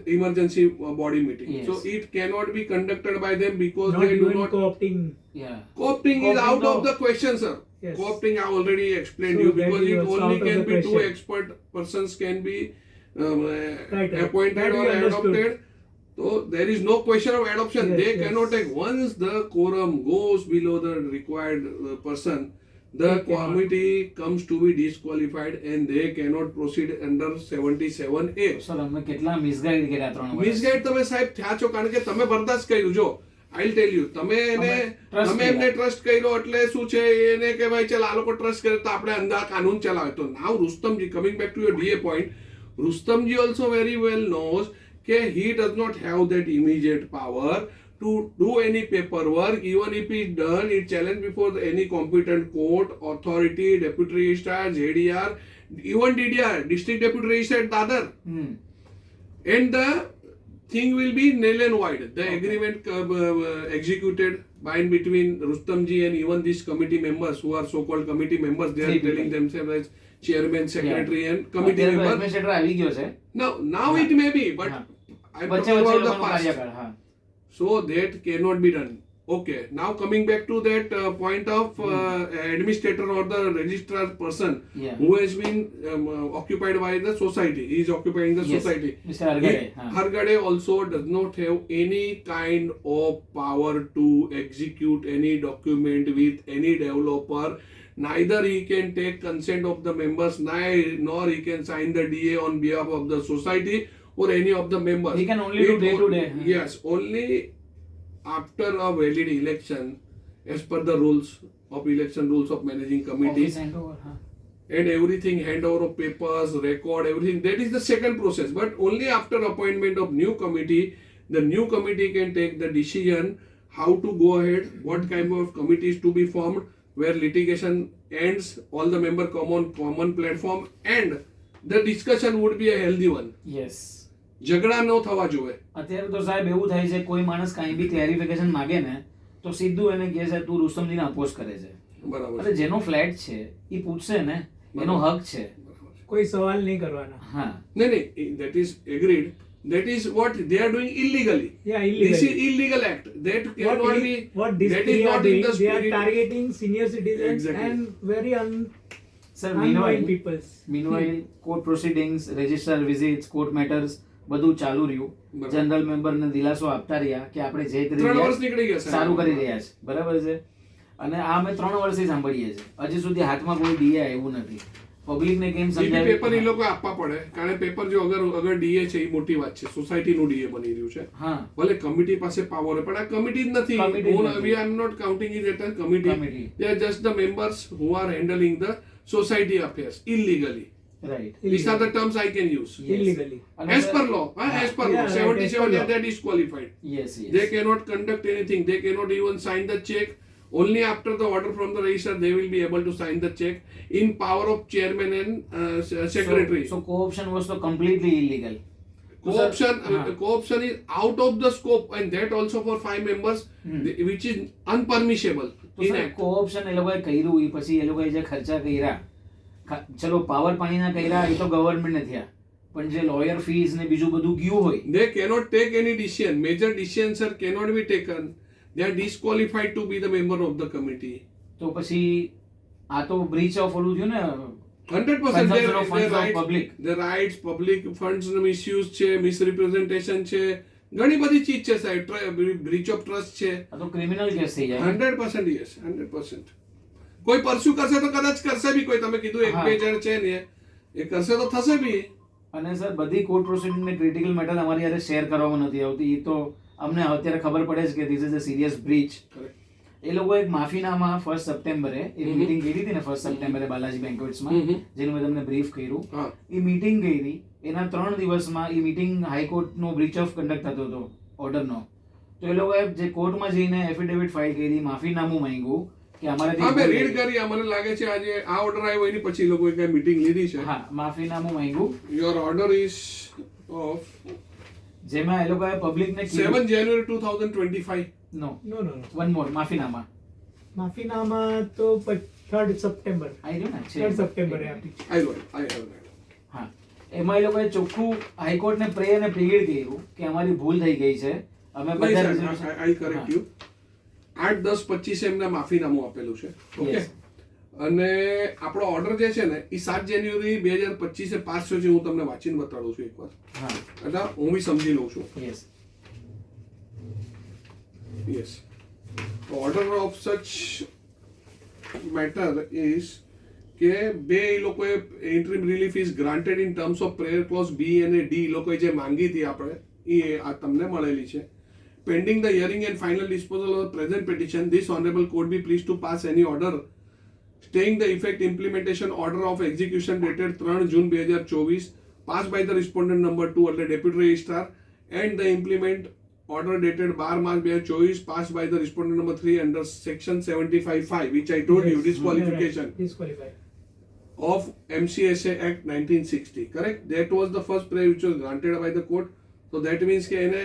emergency body meeting. Yes. So it cannot be conducted by them because Not they do even not. co-opting. Yeah. Co-opting is Co-opting out no. of the question, sir. Yes. Co-opting I already explained So you that because is it also only out of can the be two question. expert persons can be Right. appointed That we or understood. adopted. So there is no question of adoption. Yes, They yes. cannot take, once the quorum goes below the required person, the They cannot. committee comes to be disqualified and they cannot proceed under 77A. Sir અમે કેટલા મિસગાઈડ કર્યા 3 વર્ષ. મિસગાઈડ તમે સાહેબ થયા છો કારણ કે તમે બરદાસ્ત કર્યું. જો આઈ ટેલ યુ, તમે એને trust તમે એમને કર્યા. ટ્રસ્ટ કર્યો એટલે શું છે એને કે ભાઈ ચાલ આ લોકો ટ્રસ્ટ કરે તો આપણે અંદર કાનૂન ચલાવે. તો now Rustamji, coming back to your DA point, Rustamji also very well knows that he does not have that immediate power to do any paperwork. Even if it's done, it's challenged before any competent court, authority, deputy registrar, JDR, even DDR, district deputy registrar at Dadar. Hmm. And the thing will be null and void. The agreement executed by and between Rustamji and even these committee members who are so-called committee members, they are Three telling people. themselves as chairman, secretary and committee અત્યારે તો member. administrator આવી ગયો છે. Now it may be, but હા. I'm વચ્ચે talking વચ્ચે about the લોકોનો past. કાર્યકાળ. હા. So that cannot be done. Okay, now coming back to that point of administrator or the registrar person Yeah. who has been occupied by the society. He is occupying the Yes. society. Mr. Hargade. હા. Hargade also does not have any kind of power to execute any document with any developer. Neither he can take consent of the members, nor he can sign the DA on behalf of the society or any of the members. He can only do day to day. Yes, only after a valid election, as per the rules of election rules of managing committee, Office handover. હા. and everything, handover of papers, record, everything, that is the second process. But only after appointment of new committee, the new committee can take the decision how to go ahead, what kind of committees to be formed, where litigation ends, all the member come on common platform, and the discussion would be a healthy one. Yes. ઝઘડા ન થવા જોઈએ. અત્યારે તો સાહેબ એવું થાય છે, કોઈ માણસ કાંઈ બી ક્લેરિફિકેશન માગે ને તો સીધું એને કહે છે તું રુસ્તમજીને અપોઝ કરે છે. બરાબર અરે જેનો ફ્લેટ છે એ પૂછશે ને, એનો હક છે. કોઈ સવાલ નહીં કરવાના. હા. નહીં, that is agreed. That is what they are doing illegally. Yeah, This illegally. is illegal act. That cannot be. What this That is three are not in doing, the they are spirit. targeting senior citizens Exactly. and very sir unknowing peoples. Meanwhile court proceedings, register visits, court matters બધું ચાલુ રહ્યું. બરાબર. જનરલ મેમ્બરને દિલાસો આપતા રહ્યા કે આપણે જે કરી 3 રહ્યા વર્ષ નીકળી ગયા સાહેબ. સારું કરી રહ્યા છે. બરાબર છે. અને આ અમે 3 વર્ષથી સાંભળીએ છીએ. હજી સુધી હાથમાં કોઈ ડીએ આવ્યું નથી. પબ્લિકને કેમ એ બી પેપર એ સમજાવી? લોકો આપવા પડે કારણ પેપર જો અગર ડીએ છે એ મોટી વાત છે. સોસાયટીનું ડીએ બની રહ્યું છે. હા. ભલે કમિટી પાસે પાવર હોય પણ આ કમિટી જ નથી. Committee જ નથી. We are not counting it at a committee. Committee. They are just the members who are handling the society affairs illegally. Right. These are the terms I can use. Yes. Illegally. As per law, as per law, Yeah, right, 77 as per law. they are disqualified. Yes They yes. cannot conduct anything. They cannot even sign the check. Only after the order from the registrar they will be able to sign the check in power of chairman and secretary. So co-option was so completely illegal. Co-option, હા. co-option is out of the scope, and that also for 5 members, which is unpermissible. તો સર co-option એ લોકોએ કર્યું, એ પછી એ લોકોએ જે ખર્ચા કર્યા, ચલો પાવર પાણીના કર્યા એ તો ગવર્મેન્ટને થયા, પણ જે લોયર ફીસ ને બીજું બધું ગયું હોય They cannot take any decision. Major decisions sir cannot be taken. They are disqualified to be the member of the committee. તો પછી આ તો બ્રીચ ઓફ ઓલું થયું ને. 100% Consumption of funds of rights, public. their rights, public funds misuse છે, misrepresentation છે, ઘણી બધી ચીજ છે સાહેબ. બ્રીચ ઓફ ટ્રસ્ટ છે. આ તો ક્રિમિનલ કેસ થઈ જાય. 100% yes, 100%. કોઈ પરસ્યુ કરશે તો કદાચ કરશે બી. કોઈ તમે કીધું એક હા. બે જણ છે ને એ કરશે તો થશે બી. અને સર બધી કોર્ટ પ્રોસિડિંગ ને ક્રિટિકલ મેટર અમારી યારે શેર કરવામાં નથી આવતી. એ તો અમને અત્યારે ખબર પડે છે કે this is a serious breach. Correct. એ લોકોએ એક માફીનામા 1 સપ્ટેમ્બરે એક મીટિંગ કરી હતી ને 1 સપ્ટેમ્બરે બાલાજી બેન્ક્વેટ્સમાં, જેનું મેં તમને બ્રીફ કર્યું. હા. એ મીટિંગ કરી એના 3 દિવસમાં એ મીટિંગ હાઈકોર્ટનો બ્રીચ ઓફ કન્ડક્ટ થતો હતો ઓર્ડરનો. તો એ લોકોએ જે કોર્ટમાં જઈને એફિડેવિટ ફાઇલ કરી, માફીનામું માંગ્યું કે હા અમારાથી મેં રીડ કરી. મને લાગે છે આજે આ ઓર્ડર આવ્યો એની પછી એ લોકોએ કઈ મીટિંગ લીધી છે. હા, માફીનામું માંગ્યું, યોર ઓર્ડર ઇઝ ઓફ જેમાં એ લોકોએ પબ્લિકને 7 January 2025. No No, no, no. One more માફીનામા માફીનામા તો 3rd સપ્ટેમ્બર આવી ગયું ને 3rd સપ્ટેમ્બરે આપી. I have read. હા, એમાં એ લોકોએ ચોખ્ખું હાઈકોર્ટને પ્રે અને પ્લીડ કર્યું કે અમારી ભૂલ થઈ ગઈ છે, અમે નહીં બધા સાહેબ, I correct you. 8-10-25 એમને માફીનામું આપેલું છે. ઓકે. Yes. અને આપણો ઓર્ડર જે છે ને એ 7 જાન્યુઆરી 2025 પાસ થયો છે. હું તમને વાંચીને બતાડું છું એકવાર, હા એટલે હું બી સમજી લઉં છું. Yes Yes. Order of such matter is કે બે એ લોકોએ interim relief is granted in terms of prayer clause B અને D લોકોએ જે માંગી હતી આપણે એ આ તમને મળેલી છે. Pending the hearing and final disposal of the present petition, this honorable court be pleased to pass any order staying the effect implementation order of execution dated 3 June 2024 passed by the respondent number 2 એટલે deputy registrar and the implement order dated 12 March 2024 passed by the respondent number 3 under section 75(5) which I told you disqualification Disqualified. of MCSA Act 1960. Correct? That was the first prayer which was granted by the court. So that means કે એને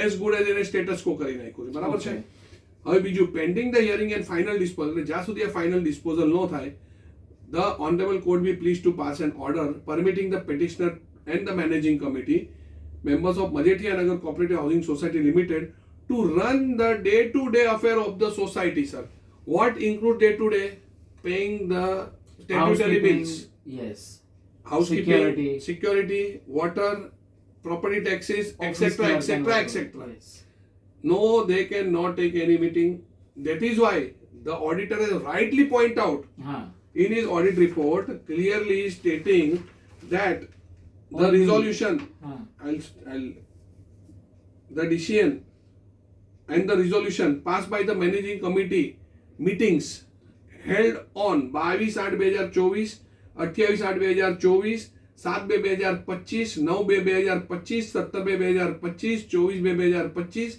as good as એને સ્ટેટસ કો કરી નાખ્યું છે. બરાબર છે? હવે બીજું pending the hearing and final disposal, જ્યાં સુધી આ ફાઇનલ ડિસ્પોઝલ ન થાય, the honorable court be pleased to pass an order permitting the petitioner and the managing committee members of Majetia Nagar Cooperative Housing Society Limited to run the day-to-day affair of the society, sir. What include day-to-day? Paying the statutory bills, yes housekeeping, Security. security, water, property taxes, etc., etc., etc. No, they cannot take any meeting. That is why the auditor has rightly pointed out હા in his audit report clearly stating that the Only- resolution, હા the decision and the resolution passed by the managing committee meetings held on 22/8/2024, 28/8/2024, 7/2/2025, 9/2/2025, 17/2/2025,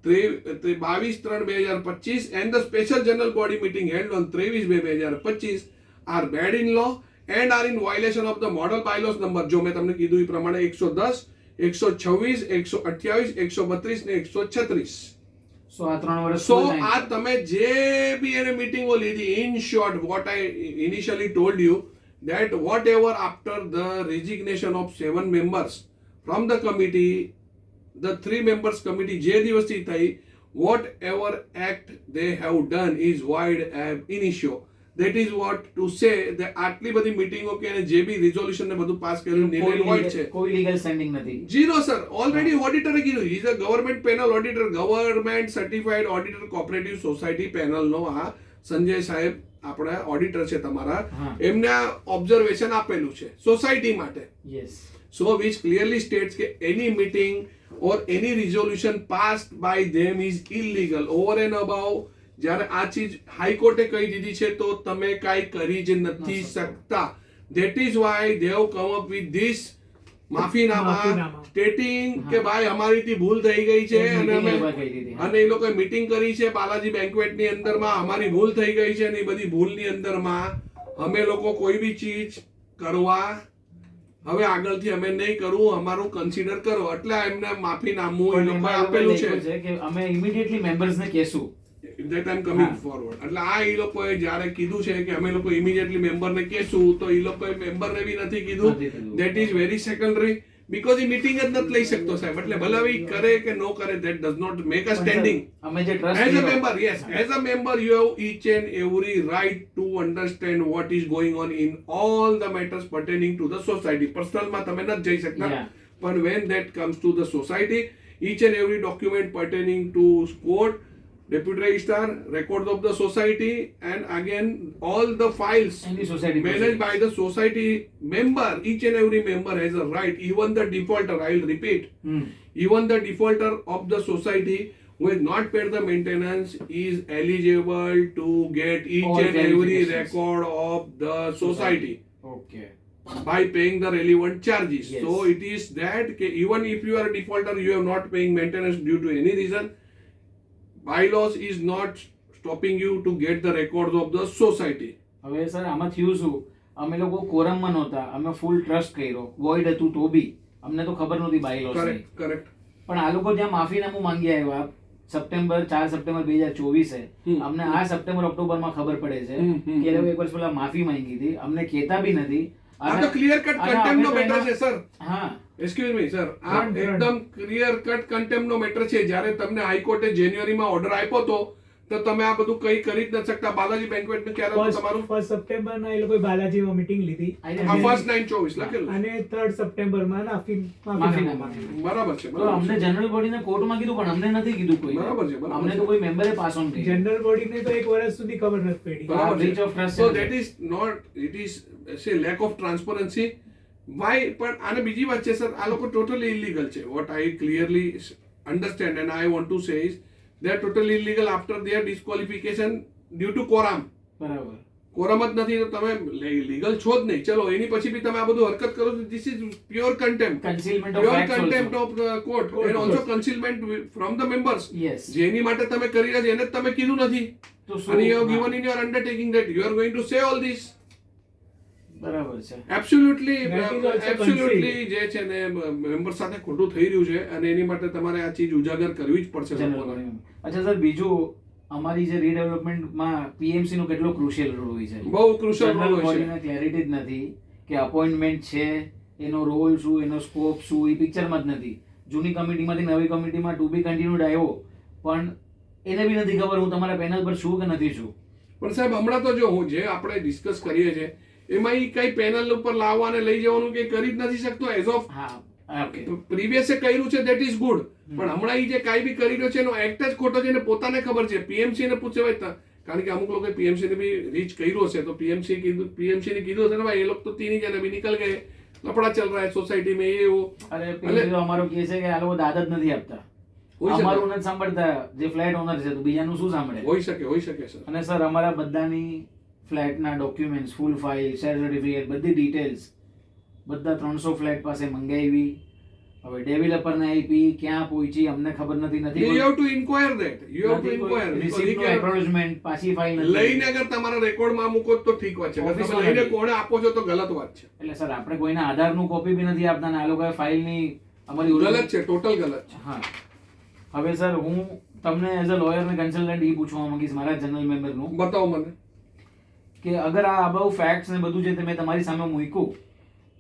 24/2/2025, 22/3/2025 and the special general body meeting held on 23/2/2025 are bad in law and are in violation of the model bylaws number જો મેં તમને કીધું એ પ્રમાણે 110, 126, 128, 132 ને 136. સો આ 3 વર્ષ So full time. આ તમે જે બી એને મીટિંગો લીધી, in short what I initially told you that whatever after the resignation of 7 members from the committee, the 3 members committee જે દિવસથી થઈ, whatever act they have done is void ab initio. That is what to say that આટલી બધી મીટિંગો કે એને જે બી રિઝોલ્યુશન ને બધું પાસ કર્યું નિર્ણય void છે. કોઈ લીગલ સ્ટેન્ડિંગ નથી. Zero, sir. Already auditor કીધું. He is a government panel auditor, government certified auditor cooperative society panel નો આ સંજય સાહેબ આપણા ઓડિટર છે તમારા, હા. એમને આ ઓબ્ઝર્વેશન આપેલું છે સોસાયટી માટે. Yes So which clearly states કે any meeting or any resolution passed by them is illegal. Over and above જ્યારે આ ચીજ હાઈકોર્ટે કહી દીધી છે તો તમે કાંઈ કરી જ નથી શકતા. That is why they have come up with this માફીનામા માફીનામા. stating કે ભાઈ અમારીથી ભૂલ થઈ ગઈ છે અને Meeting અમે એ વાત કહી દીધી, હા. અને એ લોકોએ મીટિંગ કરી છે બાલાજી બેન્ક્વેટની અંદરમાં, અમારી ભૂલ થઈ ગઈ છે અને એ બધી ભૂલની અંદરમાં અમે લોકો કોઈ બી ચીજ કરવા હવે આગળથી અમે નહીં કરવું, અમારું કન્સિડર કરો, એટલે એમને માફીનામું એ પણ લોકોએ એમાં આપેલું એવું છે. છે કે અમે ઇમિડિયેટલી મેમ્બર્સને કહેશું. that I'm coming હા. forward. એટલે આ એ લોકોએ જ્યારે કીધું છે કે અમે લોકો ઇમિડિયેટલી મેમ્બરને કહેશું, તો એ લોકોએ મેમ્બરને બી નથી કીધું. નથી કીધું. That is very secondary because A meeting જ નથી લઈ શકતો સાહેબ. એટલે ભલે હવે ઈ કરે કે ન કરે, that does not make a standing. અમે જે trust As a member, yes, as a member, you have each and every right to understand what is going on in all the matters pertaining to the society. Personal માં તમે નથી જઈ શકતા. Yeah. But when that comes to the society, each and every document pertaining to court, deputy registrar, records of the society, and again all the files any society managed by the society member, each and every member has a right, even the defaulter, I will repeat, even the defaulter of the society who has not paid the maintenance is eligible to get each All and every clarifications. record of the society okay by paying the relevant charges. Yes. So it is that even if you are a defaulter, you are not paying maintenance due to any reason, bylaws is not stopping you to get the records of the society. હવે સર આમાં થયું શું, અમે લોકો કોરમમાં નહોતા, અમે ફૂલ ટ્રસ્ટ કર્યો, વોઇડ હતું તો બી અમને તો ખબર નહોતી બાયલોસ ની. Correct, correct. પણ આ લોકો જ્યાં માફીનામું માંગી આવ્યા 4 સપ્ટેમ્બર 2024 અમને આ સપ્ટેમ્બર ઓક્ટોબરમાં ખબર પડે છે કે એ લોકો એક વર્ષ પહેલા માફી માંગી હતી, અમને કહેતા બી નથી. આ તો ક્લિયર કટ અને કન્ટેમ્પ નો અમે તો મેટર એના- છે સર. હા એક્સક્યુઝ મી સર, આ Grant. એકદમ ક્લિયર કટ કન્ટેમ્પ નો મેટર છે. જ્યારે તમને હાઈકોર્ટે જાન્યુઆરીમાં ઓર્ડર આપ્યો તો તો તમે આ બધું કઈ કરી જ નથી શકતા. બાલાજી બેન્ક્વેટ નું ક્યારે હતું તમારું? 1 સપ્ટેમ્બર ના એ લોકોએ બાલાજીમાં મીટિંગ લીધી આ ફર્સ્ટ 9/24 લખેલું છે. અને 3 સપ્ટેમ્બર માં માફીનામા. બરાબર છે, તો બરાબર અમને જનરલ બોડીને કોર્ટમાં કીધું પણ અમને નથી કીધું કોઈ. બરાબર છે, બરાબર અમને છે. તો કોઈ મેમ્બરે પાસ ઓન કર્યું. જનરલ બોડીને તો 1 વર્ષ સુધી ખબર નથી પડી. આ બરાબર breach છે. of trust So છે. that is not, it is say lack of transparency. Why? પણ આને બીજી વાત છે સર, આ લોકો ટોટલી ઇલીગલ છે. What I clearly understand and I want to say is they are totally illegal after their disqualification due to quorum. બરાબર. કોરમ જ નથી તો તમે લીગલ છો જ નહીં. ચલો એની પછી બી તમે આ બધું હરકત કરો છો, this is pure contempt. Concealment of pure facts contempt also. Of court and also concealment from the members. Yes. જેની માટે તમે કરી રહ્યા છો એને જ તમે કીધું નથી. તો શું? અને યુ હેવ હા. Given in your undertaking that you are going to say all this. બરાબર છે. Absolutely That is also absolutely જે છે ને મેમ્બર સાથે ખોટું થઈ રહ્યું છે અને એની માટે તમારે આ ચીજ ઉજાગર કરવી જ પડશે જનરલ લોકોને. બોડીમાં. અચ્છા સર, બીજું અમારી જે રીડેવલપમેન્ટમાં પીએમસી નો કેટલો ક્રુશિયલ રોલ હોય છે. બહુ ક્રુશિયલ જનરલ રોલ હોય છે. બોડીને ક્લેરિટી જ નથી કે અપોઇન્ટમેન્ટ છે, એનો રોલ શું, એનો સ્કોપ શું, એ પિક્ચરમાં જ નથી. જૂની કમિટીમાંથી નવી કમિટીમાં ટુ બી કન્ટિન્યુડ આવ્યો પણ એને બી નથી ખબર હું તમારા પેનલ પર છું કે નથી છું. પણ સાહેબ હમણાં તો જો હું જે આપણે ડિસ્કસ કરીએ છીએ એમાં ઈ કઈ પેનલ ઉપર લાવવા અને લઈ જવાનું કે કરી જ નથી શકતો. એઝ ઓફ હા, ઓકે. પ્રીવિયસે કર્યું છે દેટ ઇઝ ગુડ, પણ હમણાં ઈ જે કાંઈ બી કરી રહ્યો છે એનો એક્ટ જ ખોટો છે એને પોતાને ખબર છે. પીએમસી ને પૂછે ભાઈ કારણ કે અમુક લોકો પીએમસી ને બી રીચ કર્યો છે તો પીએમસી ને કીધું છે ને ભાઈ એ લોકો તો તીની જને બી નીકળ ગયે, લફડા ચલ રહા હે સોસાયટી में ये वो. અરે પેલી તો અમારો કે છે કે આ લોકો દાદ જ નથી આપતા. હોઈ શકે. અમારું નથી સાંભળતા જે ફ્લેટ ઓનર છે તો બીજાનું શું સાંભળે. હોઈ શકે સર. અને સર અમારા બધાની ફ્લેટના ડોક્યુમેન્ટ્સ, ફૂલ ફાઇલ, શેર સર્ટિફિકેટ, બધી ડિટેલ્સ બધા 300 ફ્લેટ પાસે મંગાવી. હવે ડેવલપરને આપી, ક્યાં પહોંચી અમને ખબર નથી. You have to inquire that. You have to inquire. Because he can- acknowledgement પાછી ફાઇલ નથી. લઈને અગર તમારા રેકોર્ડમાં મૂકો તો ઠીક વાત છે. અગર Office તમે માં લઈને નથી. કોણે આપો છો તો ગલત વાત છે. એટલે સર આપણે કોઈના આધારનું કોપી બી નથી આપતા ને આ લોકોએ ફાઇલની અમારી ગલત છે, ટોટલ ગલત છે. હા. હવે સર હું તમને એઝ અ લોયર ને કન્સલ્ટન્ટ એ પૂછવા માંગીશ મારા જનરલ મેમ્બરનું બતાવો મને. કે અગર આ અબાઉ ફેક્ટ્સ ને બધું જે મેં તમારી સામે મૂક્યું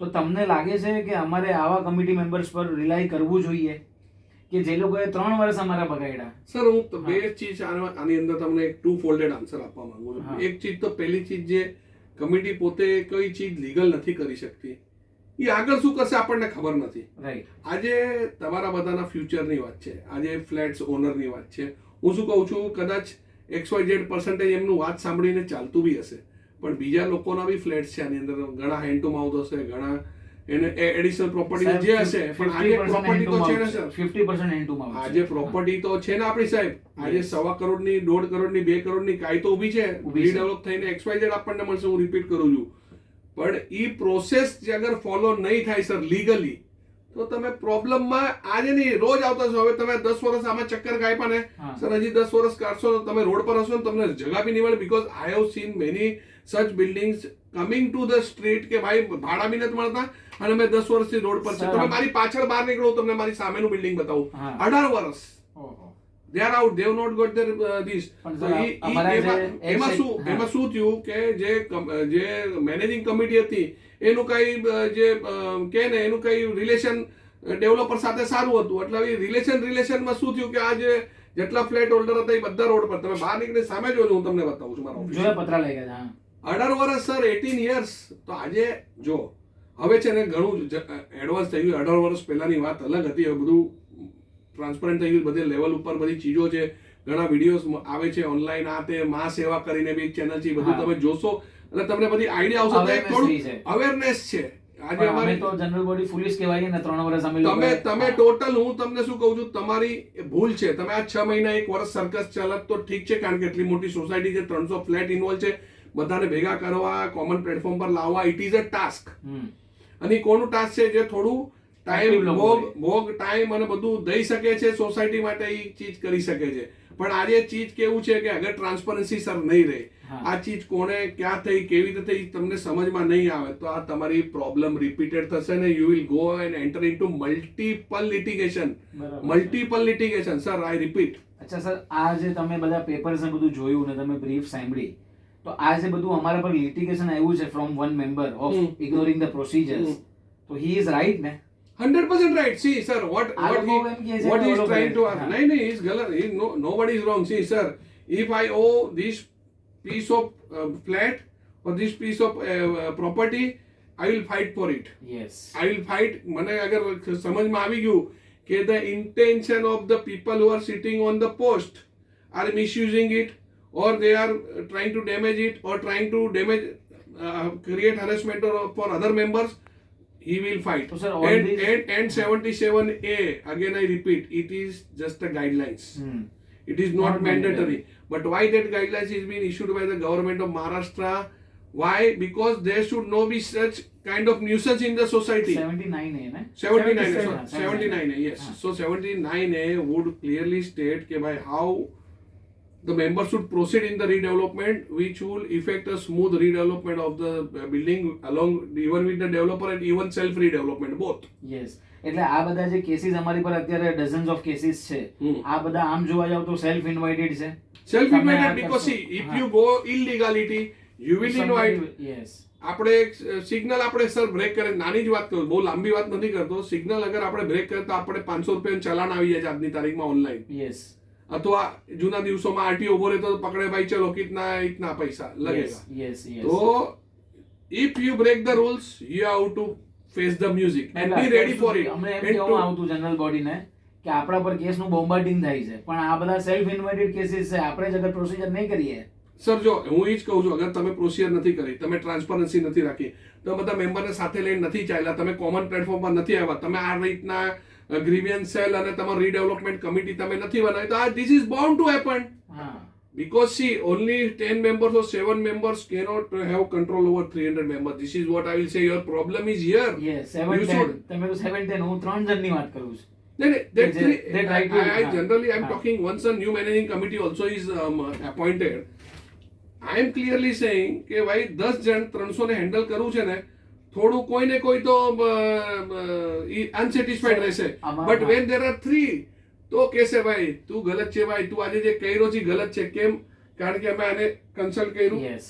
તો તમને લાગે છે કે અમારે આવા કમિટી મેમ્બર્સ પર રિલાય કરવું જોઈએ કે જે લોકોએ 3 વર્ષ અમારા બગાડ્યા. સર હું તો બે ચીજ આની અંદર તમને એક ટુ ફોલ્ડેડ આન્સર આપવા માંગુ હા. છું. એક ચીજ તો પહેલી ચીજ જે કમિટી પોતે કોઈ ચીજ લીગલ નથી કરી શકતી એ આગળ શું કરશે આપણને ખબર નથી. રાઈટ. આજે તમારા બધાના ફ્યુચરની વાત છે, આજે ફ્લેટ્સ ઓનરની વાત છે. હું શું કહું છું, કદાચ XYZ% એમનું વાત સાંભળીને ચાલતું બી હશે પણ બીજા લોકોના બી ફ્લેટ્સ છે આની અંદર, ઘણા હેન્ડ ટુ માઉથ હશે, ઘણા એને એડિશનલ પ્રોપર્ટી જે હશે પણ આજે પ્રોપર્ટી તો છે ને સર, 50% હેન્ડમાં આજે પ્રોપર્ટી તો છે ને આપણી સાહેબ. આજે 1.25 કરોડની 1.5 કરોડની 2 કરોડની કાંઈ તો ઊભી છે, રીડેવલપ થઈને XYZ આપણને મળશે. હું રિપીટ કરું છું પણ ઈ પ્રોસેસ જે અગર ફોલો નહીં થાય સર લીગલી તો તમે પ્રોબ્લેમમાં આજે નહીં રોજ આવતા છો. હવે તમે 10 વર્ષ આમાં ચક્કર કાપ્યા ને સર, હજી 10 વર્ષ કાઢશો તો તમે રોડ પર હશો ને તમને જગા બી નહીં મળે. Because I have seen many such buildings coming to the street કે ભાઈ ભાડા બી નથી મળતા અને મેં 10 વર્ષથી રોડ પર છે. તમે મારી પાછળ બહાર નીકળો તમને મારી સામેનું બિલ્ડિંગ બતાવું, 18 વર્ષ they are out, they have not got their this. So એમાં શું થયું કે જે મેનેજિંગ કમિટી હતી એનું કઈ જે કે ને એનું કઈ રિલેશન ડેવલપર સાથે સારું હતું એટલે રિલેશનમાં શું થયું કે આ જે જેટલા ફ્લેટ હોલ્ડર હતા એ બધા રોડ પર, તમે બહાર નીકળીને સામે જોજો, હું તમને બતાવું છું મારા ઓફિસ. જોયા પતરા લઈ ગયા. 18 વર્ષ સર, 18 years. તો આજે જો હવે છે ને ઘણું એડવાન્સ થઈ ગયું. 18 વર્ષ પહેલાની વાત અલગ હતી, હવે બધું ટ્રાન્સપરન્ટ થઈ ગયું, બધે લેવલ ઉપર બધી ચીજો છે, ઘણા વિડીયોઝ આવે છે ઓનલાઈન, આ તે મા સેવા કરીને બી એક ચેનલ છે, બધું તમે જોશો એટલે તમને બધી આઈડિયા આવશે. થોડું અવેરનેસ છે. આજે અમારી તો જનરલ બોડી ફુલિશ કહેવાય ને 3 વર્ષ અમે તમે ટોટલ, હું તમને શું કહું છું, તમારી ભૂલ છે. તમે આ 6 મહિના 1 વર્ષ સર્કસ ચાલત તો ઠીક છે કારણ કે એટલી મોટી સોસાયટી છે, 300 ફ્લેટ ઇન્વોલ્વ છે, બધાને ભેગા કરવા, કોમન પ્લેટફોર્મ પર લાવવા, ઇટ ઇઝ અ ટાસ્ક. અને કોનું ટાસ્ક છે જે થોડું ટાઈમ ભોગ ટાઈમ અને બધું દઈ શકે છે સોસાયટી માટે, એ ચીજ કરી શકે છે. પણ આજે ચીજ કેવું છે કે અગર ટ્રાન્સપરન્સી સર નહીં રહે, આ ચીજ કોને ક્યાં થઈ, કેવી રીતે થઈ, તમને સમજમાં નહીં આવે તો આ તમારી પ્રોબ્લેમ રિપીટેડ થશે ને you will go and enter into multiple litigation. Sir I repeat. અચ્છા સર, આ જે તમે બધા પેપર્સ ને બધું જોયું ને તમે બ્રીફ સાંભળી તો આ જે બધું અમારા પર લિટિગેશન આવ્યું છે from one member of ignoring the procedures, તો હી ઇઝ રાઈટ ને? 100% right. See, sir, what he is trying to ask. No, nobody is wrong. See, sir, if I owe this piece of flat or this piece of property, I will fight for it. Yes I will fight. મને અગર સમજમાં આવી ગયું કે the intention of the people who are sitting on the post are misusing it, or they are trying to damage it, or trying to damage, create harassment for other members, he will fight. So, sir, all and, these- and 77A, again I repeat, it is just a guidelines. It is not Not mandatory. But why that guidelines is being issued by the government of Maharashtra? Why? Because there should not be such kind of nuisance in the society. 79 है ना 79A, 77, sorry, 79A, yes. So 79A would clearly state ke by how the members should proceed in the redevelopment, which will effect a smooth redevelopment of the building along even with the developer and even self redevelopment both. Yes એટલે આ બધા જે કેસીસ અમારી પર અત્યારે ડઝન્સ ઓફ કેસીસ છે આ બધા આમ જોવા જાવ તો સેલ્ફ ઇન્વાઇટેડ છે Self તમે આ invited, because કરશો. see, if હા. you go illegality, you will invite. Yes આપણે સિગ્નલ આપણે સર બ્રેક કરે, નાની જ વાત કરું, બહુ લાંબી વાત નથી કરતો. સિગ્નલ અગર આપણે બ્રેક કરે તો આપણે 500 રૂપિયાનું ચલાન આવી જાય છે આજની તારીખમાં ઓનલાઈન, યસ અથવા જૂના દિવસોમાં આરટીઓ ઉભો રહેતો તો પકડે ભાઈ ચલો કિતના ઇતના પૈસા लगेगा. યસ તો if you break the rules, you have to face the music and be ready for it. અમને એમ And કહેવામાં to- આવતું જનરલ બોડીને કે આપણા પર કેસનું બોમ્બાર્ડિંગ થાય છે પણ આ બધા સેલ્ફ ઇન્વાઇટેડ કેસીસ છે આપણે જ અગર પ્રોસિજર નહીં કરીએ સર જો હું એ જ કહું છું, અગર તમે પ્રોસિજર નથી કરી, તમે ટ્રાન્સપરન્સી નથી રાખી, તમે બધા મેમ્બરને સાથે લઈને નથી ચાલ્યા, તમે કોમન પ્લેટફોર્મ પર નથી આવ્યા, તમે આ રીતના ગ્રીવિયન્સ સેલ અને તમારું રીડેવલપમેન્ટ કમિટી તમે નથી બનાવી, તો આ this is bound to happen. હા Because see, only 10 members or 7 members cannot have control over 300 members. This is what I will say. Your problem is here. Yes You 710 should- તમે તો 710 હું 3 જણની વાત કરું છું No, no, that They- they try to- I generally I'm हाँ. talking once a new managing committee also is appointed. I am clearly saying કે ભાઈ 10 જણ 300 ને હેન્ડલ કરવું છે ને, થોડું કોઈ ને કોઈ તો અનસેટિસ્ફાઈડ રહેશે. આમાં- બટ હા. વેન દેર આર 3 તો કહેશે ભાઈ તું ગલત છે, ભાઈ તું આજે જે કર્યો છે ગલત છે. કેમ? કારણ કે અમે આને કન્સલ્ટ કર્યું, યસ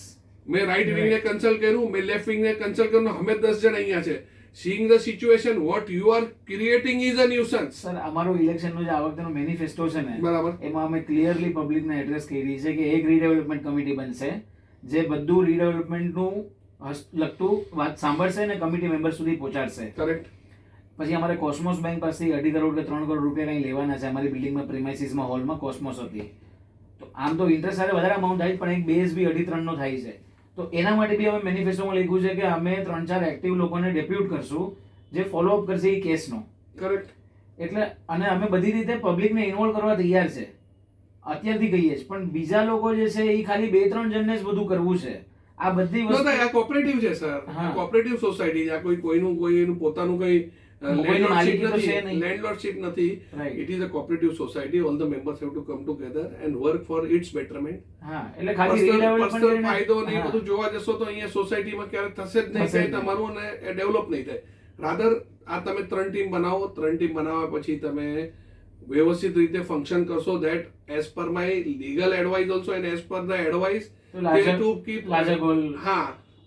મેં રાઈટ વિંગ ને કન્સલ્ટ કર્યું, મેં લેફ્ટ વિંગ ને કન્સલ્ટ કર્યું, અમે 10 જણ અહીંયા છે. Seeing the situation, what you are creating is a nuisance. Sir અમારું ઇલેક્શનનું જે આ વખતેનો મેનિફેસ્ટો છે ને બરાબર. એમાં અમે ક્લિયરલી પબ્લિકને એડ્રેસ કરી છે કે એક રીડેવલપમેન્ટ કમિટી બનશે જે બધું રીડેવલપમેન્ટનું લગતું વાત સાંભળશે ને કમિટી મેમ્બર સુધી પહોંચાડશે. Correct. પછી અમારે કોસ્મોસ બેંક પાસેથી 2.5 કરોડ કે 3 કરોડ રૂપિયા કંઈ લેવાના છે અમારી બિલ્ડિંગમાં પ્રિમાઇસીસમાં હોલમાં કોસ્મોસ હતી. તો આમ તો ઇન્ટરેસ્ટ સાથે વધારે અમાઉન્ટ થાય પણ એક બેઝ બી 2.5-3 નો થાય છે. તો એના માટે બી અમે મેનિફેસ્ટોમાં લખ્યું છે કે અમે 3-4 એક્ટિવ લોકોને ડેપ્યુટ કરશું જે ફોલોઅપ કરશે એ કેસનો. Correct. એટલે અને અમે બધી રીતે પબ્લિકને ઇન્વોલ્વ કરવા તૈયાર છે અત્યારથી કહીએ જ પણ બીજા લોકો જે છે એ ખાલી 2-3 જણને જ બધું કરવું છે. આ બધી No, વસ્તુ આ કોઓપરેટિવ છે સર, હા. કોઓપરેટિવ સોસાયટી છે. આ કોઈનું પોતાનું કઈ કોઈની માલિકી તો છે નહીં. લેન્ડલોર્ડશિપ નથી. Right. It is a cooperative society. All the members have to come together and work for its betterment. હા એટલે ખાલી Personal redevelopment ફાયદો ને એ હા. બધું જોવા જશો તો અહીંયા સોસાયટીમાં ક્યારે થશે જ નહીં, થશે જ ક્યાંય નહીં. તમારું અને ડેવલપ નહીં થાય. રાધર આ તમે 3 ટીમ બનાવો, 3 ટીમ બનાવ્યા પછી તમે વ્યવસ્થિત રીતે ફંક્શન કરશો, that as per my legal advice also and as per the advice તો larger- to keep larger goal. હા,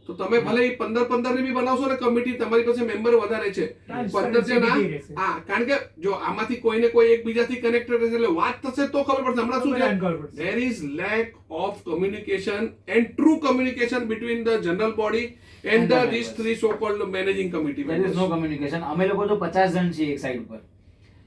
તો તમે ભલે 15 ની બી બનાવશો ને કમિટી, તમારી પાસે મેમ્બર વધારે છે, 15 Transparency જણા. બી રહેશે. હા, કારણ કે જો આમાંથી કોઈને કોઈ એકબીજાથી કનેક્ટેડ રહેશે એટલે વાત થશે તો ખબર પડશે. હમણાં શું બધાને ખબર છે, પડશે. there is lack of communication and true communication between the general body and And the these members. 3 so called managing committee There is members. no communication. અમે લોકો તો 50 જણ છીએ એક સાઈડ પર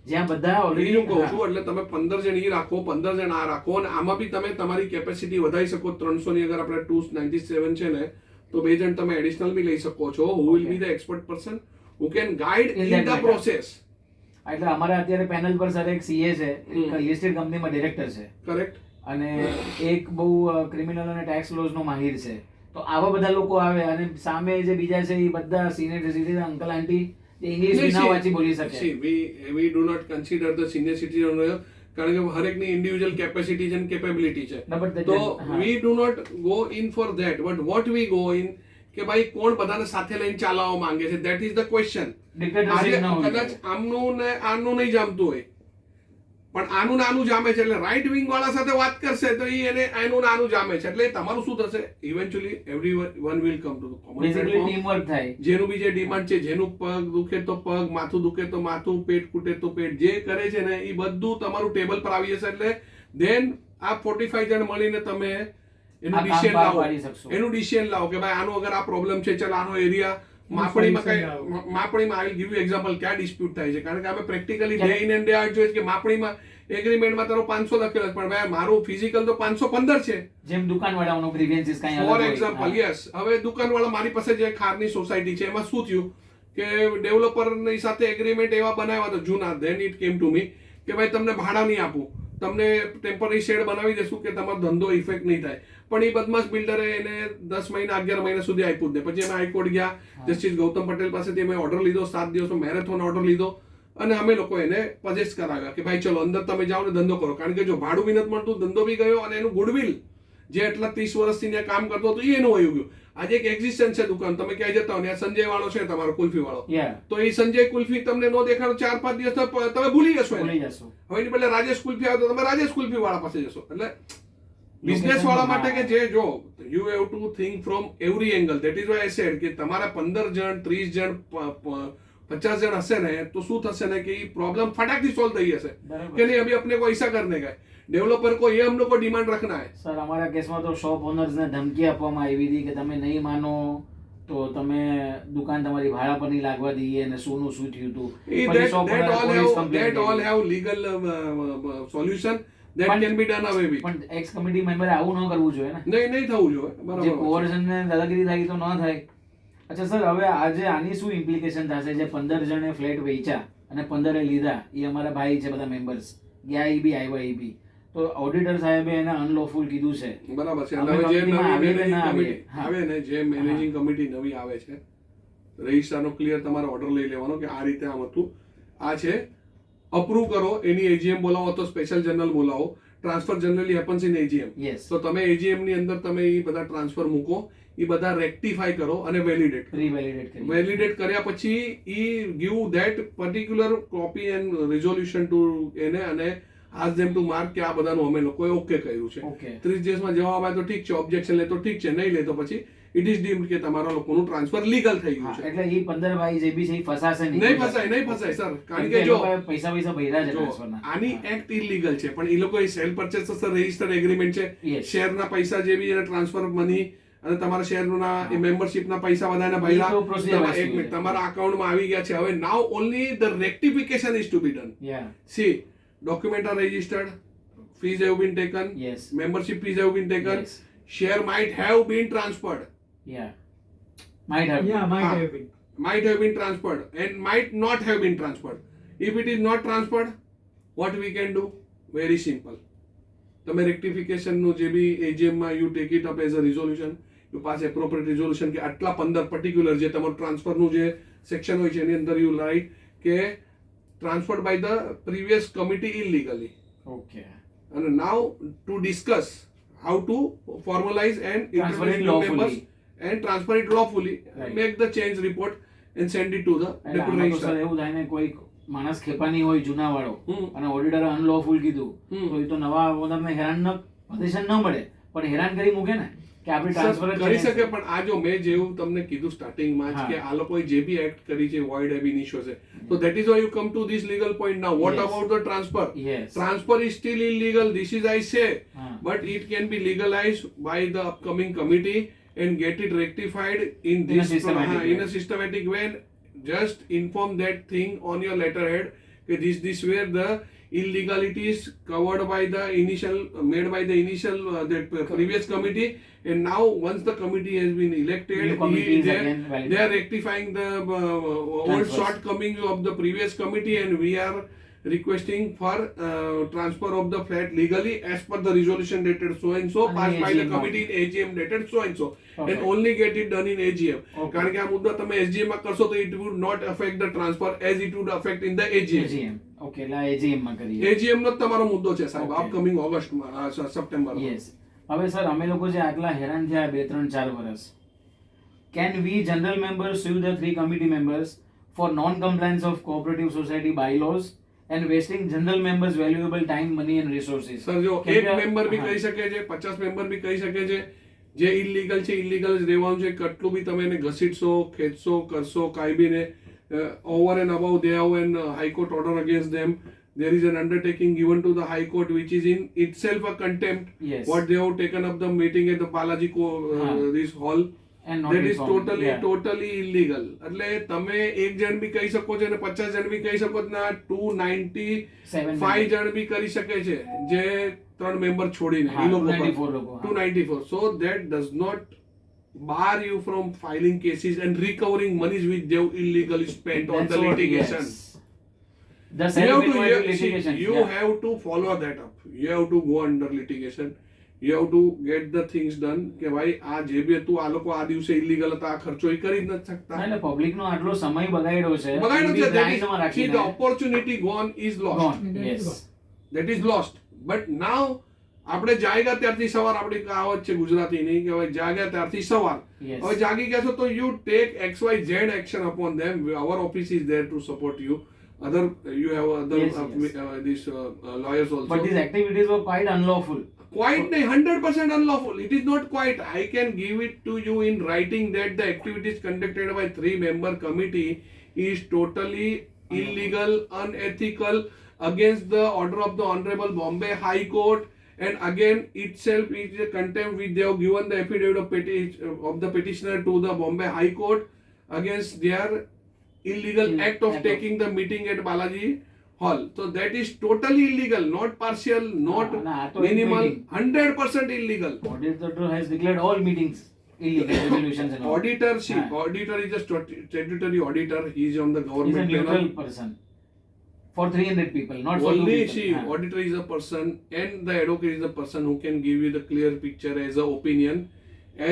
જ્યાં બધા એ ઓલરેડી હું કહું છું, એટલે તમે 15 જણ ઈ રાખો, 15 જણ આ રાખો, અને આમાં બી તમે તમારી કેપેસિટી વધારી શકો. 300 ની અગર આપણે 297 છે ને, તો 2 જણ તમે એડિશનલ બી લઈ શકો છો. who will be the expert person who can guide In in that the matter. process. એટલે અમારે અત્યારે પેનલ પર સર એક સીએ છે હમ. લિસ્ટેડ કંપનીમાં ડિરેક્ટર છે Correct. અને એક બહુ ક્રિમિનલ અને ટેક્સ લોઝ નો માહિર છે. તો આવા બધા લોકો આવે અને સામે જે બીજા છે એ બધા સિનિયર સિટીઝન અંકલ આંટી જે ઇંગ્લિશ બી ના વાંચી બોલી શકે. See, we do not consider the senior citizen, કારણ કે હરેકની ઇન્ડિવિડ્યુઅલ કેપેસિટીઝ એન્ડ કેપેબિલિટી છે. No, but the તો હા. we do not go in for that, but what we go in કે ભાઈ કોણ બધાને સાથે લઈને ચાલવા માંગે છે, that is the question. Dictatorship આજે ના હોવી કદાચ જોઈએ. આમનું ને આનું નહીં જામતું હોય, પણ આનું ને આનું જામે છે, એટલે રાઈટ વિંગ વાળા સાથે વાત કરશે તો ઈ એને આનું ને આનું જામે છે. એટલે તમારું શું થશે, eventually everyone will come to the common basically platform. Team work થાય. જેનું બી જે ડિમાન્ડ છે, જેનું પગ દુખે તો પગ, માથું દુખે તો માથું, પેટ કૂટે તો પેટ, જે કરે છે ને એ બધું તમારું ટેબલ પર આવી જશે. એટલે then આ 45 જણ મળીને તમે એનું આ કામ ડિસિઝન પાર લાવો, પાડી શકશો. એનું ડિસિઝન લાવો કે ભાઈ આનો અગર આ પ્રોબ્લેમ છે, ચાલ આનો એરિયા માપણીમાં કઈ માપણીમાં આઈ ગીવ યુ એક્ઝામ્પલ ક્યાં ડિસ્પ્યુટ થાય છે, કારણ કે આપણે practically day in and day out જોઈએ કે માપણીમાં એગ્રીમેન્ટમાં તારો 500 લખેલો છે, પણ ભાઈ મારું ફિઝિકલ તો 515 છે જેમ દુકાનવાળાઓનો ગ્રીવિયન્સીસ કાંઈ અલગ ફોર હોય. એક્ઝામ્પલ. યસ, હવે દુકાનવાળા મારી પાસે જે ખારની સોસાયટી છે એમાં શું થયું કે ડેવલપરની સાથે એગ્રીમેન્ટ એવા બનાવ્યા હતા જૂના, then it came to me કે ભાઈ તમને ભાડા નહીં આપું, તમને ટેમ્પરરી શેડ બનાવી દેશું કે તમારો ધંધો ઇફેક્ટ નહીં થાય, પણ એ બદમાશ બિલ્ડરે એને 10 મહિના 11 મહિના સુધી આપ્યું જ નહીં. પછી અમે હાઈકોર્ટ ગયા, જસ્ટિસ ગૌતમ પટેલ પાસેથી અમે ઓર્ડર લીધો, 7 દિવસનો મેરેથોન ઓર્ડર લીધો અને અમે લોકો એને પજેસ્ટ કરાવ્યા કે ભાઈ ચલો અંદર તમે જાઓ ને ધંધો કરો, કારણ કે જો ભાડું બી નથી મળતું, ધંધો બી ગયો અને એનું ગુડવિલ જે એટલા 30 વર્ષથી ત્યાં કામ કરતો હતો એનું વયું ગયું. આજે એક એક્ઝિસ્ટન્સ છે દુકાન, તમે ક્યાંય જતા હો ને સંજય વાળો છે તમારો કુલ્ફી વાળો, Yeah, તો એ સંજય કુલ્ફી તમને નો દેખાડો 4-5 દિવસ તમે ભૂલી જશો એને. ભૂલી જશો. હવે એની બદલે રાજેશ કુલ્ફી આવે તો તમે રાજેશ કુલ્ફી વાળા પાસે જશો. એટલે બિઝનેસ વાળા માટે કે જે જો you have two think from every angle, that is why I said કે તમારા 15 જણ 30 જણ 50 જણ હશે ને તો શું થશે ને કે એ પ્રોબ્લેમ फटाक સોલ્વ થઈ જશે બરાબર. કે નહીં. અભી अपने को ऐसा करने का डेवलपर को ये हम लोग को डिमांड रखना है. સર અમારા કેસમાં તો શોપ ઓનર્સને ધમકી આપવામાં આવી હતી કે તમે નહીં માનો તો તમે દુકાન તમારી ભાડા પર નહીં લાગવા દઈએ અને શું થયું હતું. પછી shop owner A police complaint that all કરી. have legal solution that પણ- can be done away with. પણ એક્સ કમિટી મેમ્બરે આવું ન કરવું જોઈએ ને. નહીં થવું જોઈએ. જે બરાબર છે. કોર્શન ને દાદાગીરી થાય તો ન થાય. અચ્છા સર, હવે આજે આની શું ઇમ્પ્લિકેશન થશે? જે 15 જણે ફ્લેટ વેચ્યા અને 15 લીધા, એ અમારા ભાઈ છે બધા મેમ્બર્સ, ગયા એ બી આવ્યા એ બી, તો ઓડિટર સાહેબે એને અનલોફુલ કીધું છે. બરાબર છે. અમે હવે જે કમિટીમાં નવી આવીએ કે ના મેનેજિંગ આવીએ? કમિટી હા. આવે ને, જે મેનેજિંગ કમિટી નવી આવે છે, રજિસ્ટ્રારનો ક્લિયર તમારે ઓર્ડર લઈ લેવાનો કે આ રીતે આમ હતું, આ છે, અપ્રૂવ કરો, એની એજીએમ બોલાવો તો સ્પેશિયલ જનરલ બોલાવો. Transfer generally happens in AGM. Yes, તો તમે એજીએમ ની અંદર તમે એ બધા ટ્રાન્સફર મૂકો, એ બધા રેક્ટિફાઈ કરો અને વેલિડેટ કરો. રીવેલિડેટ કરી. વેલિડેટ કર્યા પછી I give that particular copy and resolution to એને અને આસ્ક ધેમ ટુ માર્ક કે આ બધાનું અમે લોકોએ ઓકે કર્યું છે. ઓકે. 30 દિવસમાં જવાબ આવે તો ઠીક છે, ઓબ્જેક્શન લે તો ઠીક છે, નહીં લે તો પછી ઇટ ઇઝ ડીમ્ડ કે તમારા લોકોનું ટ્રાન્સફર લીગલ થઈ ગયું છે. એટલે એ 15 ભાઈ જે બી છે એ ફસાશે નહીં ફસાય સર, કારણ કે એ જો લોકોએ પૈસા ભર્યા છે જો ટ્રાન્સફરના. આની એક્ટ ઇલીગલ છે, પણ એ લોકો સેલ પરચેસ રજિસ્ટર્ડ એગ્રીમેન્ટ છે. Yes. શેરના પૈસા જે બી એને ટ્રાન્સફર મની અને તમારા શેરના મેમ્બરશિપના પૈસા બધાને એ તો ભર્યા, procedure વસ્તુ એક મિનિટ, છે. તમારા અકાઉન્ટમાં આવી ગયા છે. હવે now only the rectification is to be done. Yeah. See, document are registered, fees have been taken, Yes. membership fees have been taken, Yes. share might have been transferred, yeah. might have Yeah, been. might Ah. have been. might have been transferred and might not have been transferred. If it is not transferred, what we can do? Very simple. તમે રેક્ટિફિકેશન નું જે બી એજીએમ માં you take it up as a resolution, you pass appropriate resolution કે આટલા 15 પર્ટિક્યુલર જે તમારું ટ્રાન્સફર નું જે સેક્શન હોય છે એની અંદર યુ રાઇટ કે transferred by the previous committee illegally, okay. and now to discuss how to formalize and Transfer it introduce new lawfully. members and transfer it lawfully, Right. make the change report and send it to the એટલે deputy આમાં તો સર registrar. એવું થાય ને, કોઈ માણસ ખેપાની હોય જૂના વાળો હમ. અને ઓડિટર અનલોફુલ કીધું હમ. તો એ તો નવા ઓનરને હેરાન ન પોઝિશન ન મળે, પણ હેરાન કરી મૂકે ને કે આપણે Sir, ટ્રાન્સફર કરી શકે, પણ આ જો મેં જેવું તમને કીધું સ્ટાર્ટિંગમાં જ હા. કે આ લોકોએ જે બી એક્ટ કરી છે void ab initio છે, so that is why you come to this legal point now. What Yes. about the transfer? Yes. Transfer is still illegal, this is I say, હા. but it can be legalized by the upcoming committee and get it rectified in In a this systematic way. in a systematic way. Just inform that thing on your letterhead that this where the illegalities covered by the initial made by the initial that previous committee, and now once the committee has been elected, New committee is they again valid. they are rectifying the old Transfers. shortcomings of the previous committee, and we are requesting for transfer of the flat legally as per the resolution dated so and so, And passed by the AGM committee in AGM dated so and so, and Perfect. only get it done in AGM. Okay. કારણ કે આ મુદ્દા તમે SGM માં કરશો તો it would not affect the transfer as it would affect in the AGM. AGM. Okay, એટલે એજીએમ માં કરીએ. AGM નો જ તમારો મુદ્દો છે સાહેબ, Okay. અપકમિંગ ઓગસ્ટમાં સપ્ટેમ્બર. યસ. હવે સર, અમે લોકો જે આટલા હેરાન થયા 2, 3, 4 વર્ષ, can we general members sue the 3 committee members for non-compliance of cooperative society bylaws and wasting general members' valuable time, money and resources? Sir જો કેમ એક કે- મેમ્બર બી હા. કહી શકે છે, 50 મેમ્બર બી કહી શકે છે, જે ઇલીગલ છે ઇલીગલ જ રહેવાનું છે, કેટલું બી તમે એને ઘસીટશો, ખેંચશો, કરશો, કાંઈ બી ને over and about they have an high court order against them, there is an undertaking given to the High Court which is in itself a contempt. Yes. What they have taken up the meeting at the Balaji this hall. And not That is informed. totally Yeah. totally illegal. એટલે તમે એક જણ બી કહી શકો છો અને 50 જણ બી કહી શકો છો ને આ 295 જણ બી કરી શકે છે જે 3 મેમ્બર છોડીને હા, એ લોકો 294 લોકો, હા. 294. So that does not bar you from filing cases and recovering monies which they have illegally spent on That's the what- litigation. yes. The You have to self-invited see, litigation. you Yeah. have to follow that up. You have to go under litigation. You have to get the things done કે ભાઈ આ જે બી હતું આ લોકો આ દિવસે ઇલીગલ હતા આ ખર્ચો એ કરી જ નથી હા, શકતા એટલે પબ્લિક નો આટલો સમય બગાડ્યો છે બગાડ્યો છે. That blind માં is, see, રાખીને. the opportunity gone is lost. Gone. That is Yes. gone. That is lost. But now આપણે જાગ્યા ત્યારથી સવાર આપણી કહાવત છે ગુજરાતીની કે ભાઈ જાગ્યા ત્યારથી સવાર. Yes. હવે જાગી ગયા છો તો you take XYZ action upon them. Our office is there to support you. Other you have other Yes, yes. these lawyers also. But these activities were quite unlawful. Quite 100% unlawful. It is not quite. I can give it to you in writing that the activities conducted by 3-member committee is totally illegal, unethical, against the order of the Honorable Bombay High Court, and again itself is a contempt which they have given the affidavit of the petitioner to the Bombay High Court against their illegal act of taking the meeting at Balaji Hall. So that is totally illegal, not partial, not ના, આ તો minimal, meeting. 100% illegal. Auditor has declared all meetings illegal resolutions and all. Auditor, see, Yeah. auditor is a statutory auditor. He is on the He's a government neutral level. person for 300 people, not for 2 Only people. see, Yeah. auditor is a person and the advocate is the person who can give you the clear picture as a opinion.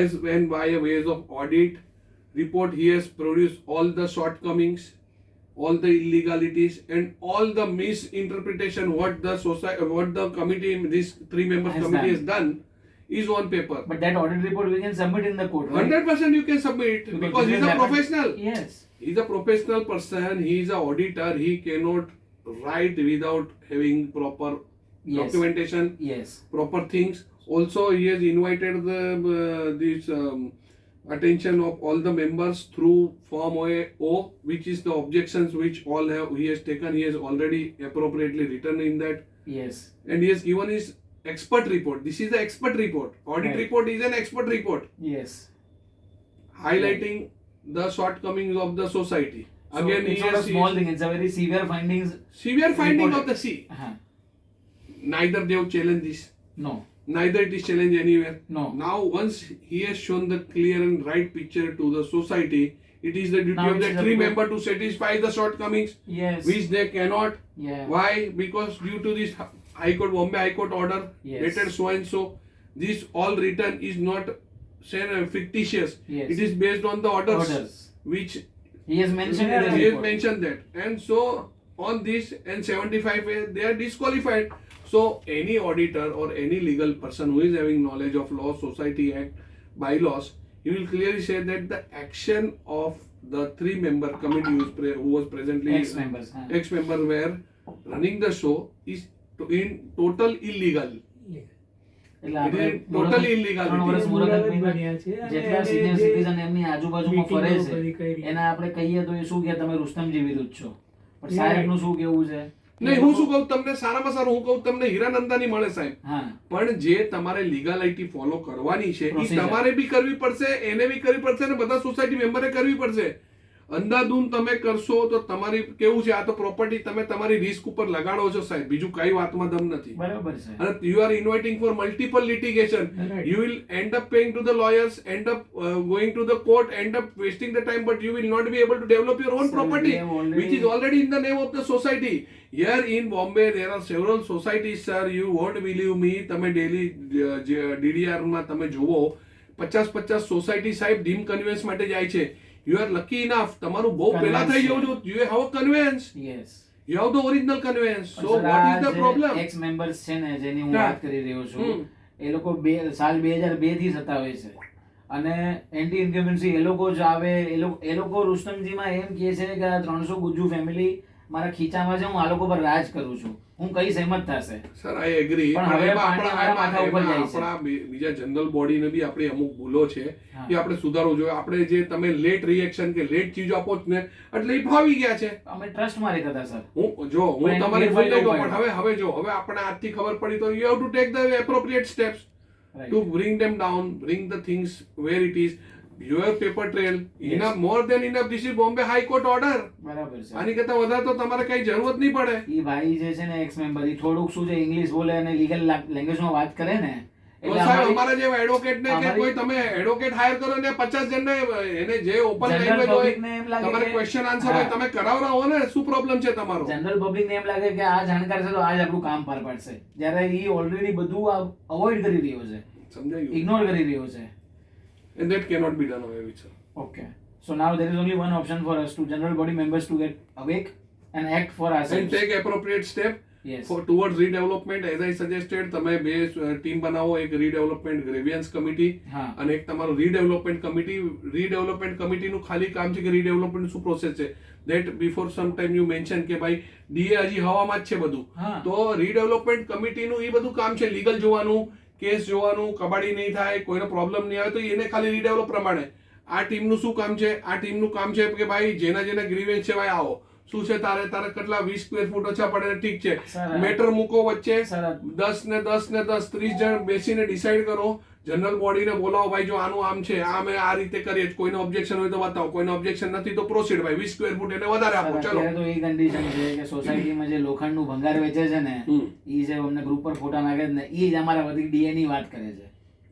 As when by a ways of audit report he has produced all the shortcomings, all the illegalities and all the misinterpretation what the society, what the committee, this 3-member Has committee done. has done is on paper. But that audit report we can submit in the court, right? 100% you can submit because this he's has a happened- professional. Yes. He's a professional person. He is an auditor. He cannot write without having proper Yes. documentation, Yes. proper things. Also, he has invited the this attention of all the members through Form O, which is the objections which all have he has taken. He has already appropriately written in that, Yes. and he has given his expert report. This is the expert report. Audit Right. report is an expert report Yes. highlighting the shortcomings of the society. So Again, it's he not a has small thing. It's a very severe findings. severe finding Report. of the sea. Uh-huh. Neither they have challenged this, No. neither it is challenged anywhere. No. Now, once he has shown the clear and right picture to the society, it is the duty Now of the it is 3-member to satisfy the shortcomings Yes. which they cannot. Yeah. Why? Because due to this High Court, Bombay High Court order Yes. dated so and so, this all written is not fictitious. Yes. It is based on the orders, Orders. which He has mentioned in the he has report. mentioned that, and so on this and 75 they are disqualified. So any auditor or any legal person who is having knowledge of law, society act, bylaws, he will clearly say that the action of the 3-member committee who was presently Ex-members. huh. ex-member were running the show is in total illegal. એટલે It આપણે is totally illegal. 3 વર્ષ એ મુલાકાત મુલાકાત મહિના બન્યા છે અને જેટલા એને સિનિયર જે સિટીઝન એમની આજુબાજુમાં meeting ફરે છે બધી કરી. એને આપણે કહીએ તો એ શું કે તમે રુસ્તમજી વિરુદ્ધ છો પણ Yeah. સાહેબનું શું કેવું છે નહીં હું શું કહું તમને સારામાં સારું હું કહું તમને હીરાનંદાની મળે સાહેબ હા પણ જે તમારે લીગાલિટી ફોલો કરવાની છે એ Procedure. તમારે બી કરવી પડશે એને બી કરવી પડશે અને બધા સોસાયટી મેમ્બરે કરવી પડશે અંધાધૂન તમે કરશો તો તમારી કેવું છે આ તો પ્રોપર્ટી તમે તમારી રિસ્ક ઉપર લગાડો છો સાહેબ બીજું કઈ વાતમાં દમ નથી બરાબર છે અને you are inviting for multiple litigation. Right. You will end up paying to the lawyers, end up going to the court, end up wasting the time, but you will not be able to develop your own Sir, property, we have already- which is already in the name of the society. Here in Bombay, there are several societies, sir. You won't believe me. તમે daily DDR માં તમે જુઓ 50-50 સોસાયટી સાહેબ ડીમ કન્વેન્સ માટે જાય છે. You are lucky enough. તમારું બહુ પહેલા થઈ જવું જોઈએ. You have a conveyance. Yes You have the original conveyance. So what is the problem? X members છે ને જેની હું હા. વાત કરી રહ્યો છું હમ. એ લોકો સાલ 2002 થી સતાવે છે અને એન્ટી ઇન્કમ્બન્સી એ લોકો જ આવે એ લોકો રુસ્તમજીમાં એમ કહે છે કે આ 300 ગુજ્જુ ફેમિલી મારા ખીચામાં છે, હું આ લોકો પર રાજ કરું છું, હું કઈ સહેમત થશે. સર આઈ એગ્રી, પણ પણ હવે એમાં પાણી અમારા માથા ઉપર જાય છે. આપણા બીજા જનરલ બોડીને બી આપણી અમુક ભૂલો છે હા. એ આપણે સુધારવું જોઈએ. આપણે જે તમે લેટ રિએક્શન કે લેટ ચીજો આપો છો ને એટલે એ ફાવી ગયા છે. અમે ટ્રસ્ટમાં રહેતા હતા સર. હું પણ એનો તમારી ભૂલ ગેરફાયદો નહીં કહું, પણ હવે જો હવે આપણે આજથી ખબર પડી તો you have to take the appropriate steps Right. to bring them down, bring the things where it is. You have paper trail. Yes. Enough, more than enough. This is Bombay High Court order. બરાબર છે. આની કરતા વધારે તો તમારે કઈ જરૂરત નહીં પડે. ઈ ભાઈ જે છે ને એક્સ મેમ્બર, ઈ થોડુંક શું છે ઇંગ્લિશ બોલે અને લીગલ લેંગ્વેજમાં વાત કરે ને, તો એટલે સાહેબ અમારી અમારા જેવા એડવોકેટ ને કે અમારી- કોઈ તમે એડવોકેટ હાયર કરો ને 50 જણને એને જે ઓપન General લેંગ્વેજ હોય public ને એમ લાગે તમારે કે- ક્વેશ્ચન આન્સર હોય હા. તમે કરાવરાવો ને, શું પ્રોબ્લેમ છે તમારો? જનરલ પબ્લિક ને એમ લાગે કે આ જાણકાર છે તો આ જ આપણું કામ પાર પાડશે, જ્યારે ઈ ઓલરેડી બધું અવોઇડ કરી રહ્યો છે, સમજાયું? ઇગ્નોર કરી રહ્યો છે. And that cannot be done away with, sir. Okay. So now there is only one option for us to general body members to get awake and act for And ourselves. take appropriate step Yes. for towards redevelopment. As I suggested, તમે બે ટીમ બનાવો, એક redevelopment grievance committee હા. અને એક તમારું redevelopment committee. redevelopment committee નું ખાલી કામ છે કે redevelopment શું પ્રોસેસ છે, that before some time you mentioned કે ભાઈ DA હજી હવામાં જ છે બધું, હા. તો redevelopment committee નું એ બધું કામ છે, લીગલ જોવાનું, કેસ જોવાનું, કબાડી નહીં થાય, કોઈનો પ્રોબ્લેમ નહીં આવે તો એને ખાલી રીડેવલપ પ્રમાણે. આ ટીમનું શું કામ છે? આ ટીમનું કામ છે કે ભાઈ જેના જેના ગ્રીવેન્સ છે ભાઈ આવો, શું છે તારે કેટલા 20 સ્ક્વેર ફૂટ ઓછા પડે ઠીક છે, સર, મેટર મૂકો વચ્ચે, સર, 10 ને 30 જણ બેસીને ડિસાઈડ કરો, જનરલ બોડીને બોલાવો, ભાઈ જો આનું આમ છે, આ મેં આ રીતે કરીએ, કોઈને ઓબ્જેક્શન હોય તો બતાવો, કોઈને ઓબ્જેક્શન નથી તો પ્રોસીડ, ભાઈ 20 સ્ક્વેર ફૂટ એને વધારે આપો, ચલો. અત્યારે તો એ કન્ડિશન છે કે સોસાયટીમાં જે લોખંડનું ભંગાર વેચે છે ને, ઈ જે અમને ગ્રુપ પર ફોટા નાખે છે ને, ઈ જ અમારા બધી ડીએ ની વાત કરે છે.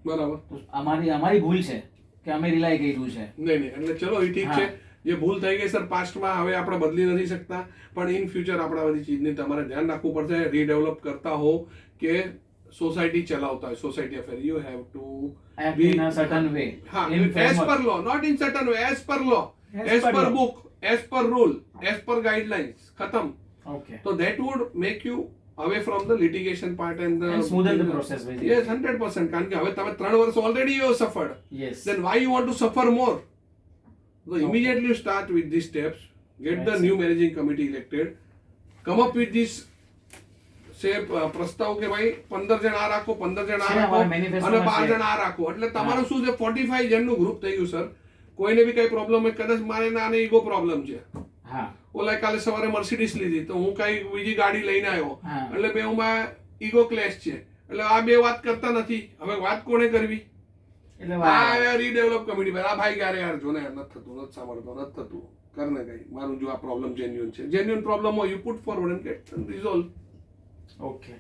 બરાબર. તો અમારી ભૂલ છે કે અમે રિલાય કર્યું છે. નહીં એટલે ચલો એ ઠીક છે, જે ભૂલ થઈ ગઈ સર પાસ્ટમાં હવે આપણે બદલી નથી શકતા, પણ ઇન ફ્યુચર આપણે આ બધી ચીજની તમારે ધ્યાન રાખવું પડશે. રીડેવલપ કરતા હો કે સોસાયટી ચલાવતા હોય, society affair, you have to Act in a certain way. હા, In as framework. Per law, not in certain way, as per law, As as per per law. Book, as per rule, as per guidelines, ખતમ. Okay. તો that would make you away from the litigation part and the And smoothen the process, basically. yes 100%. કારણ કે હવે તમે 3 વર્ષ already you have suffered, Yes. then why you want to suffer more? So immediately you start with these steps, get the Right, new managing committee elected, come up with this say પ્રસ્તાવ કે ભાઈ 15 જણ આ રાખો, 15 જણ આ છે, રાખો અમારા manifesto અને માં 12 છે. જણ આ રાખો, એટલે તમારું શું છે 45 જણનું ગ્રુપ થઈ ગયું. સર કોઈને બી કઈ પ્રોબ્લેમ હોય, કદાચ મારે નાને ઈગો પ્રોબ્લેમ છે, હા. ઓલા કાલે સવારે મર્સિડીઝ લીધી તો હું કઈ બીજી ગાડી લઈને આવ્યો, હા. એટલે બેઉમાં ઈગો ક્લેશ છે, એટલે આ બે વાત કરતા નથી. હવે વાત કોને કરવી? એટલે આ રીડેવલપ કમિટી પર આ ભાઈ ક્યારે યાર જો ને નથી થતું, નથી સાંભળતો, નથી થતું, કરને કઈ મારું જો આ પ્રોબ્લેમ જેન્યુઅન છે, જેન્યુઅન પ્રોબ્લેમ હોય you put forward and gate resolve. Okay,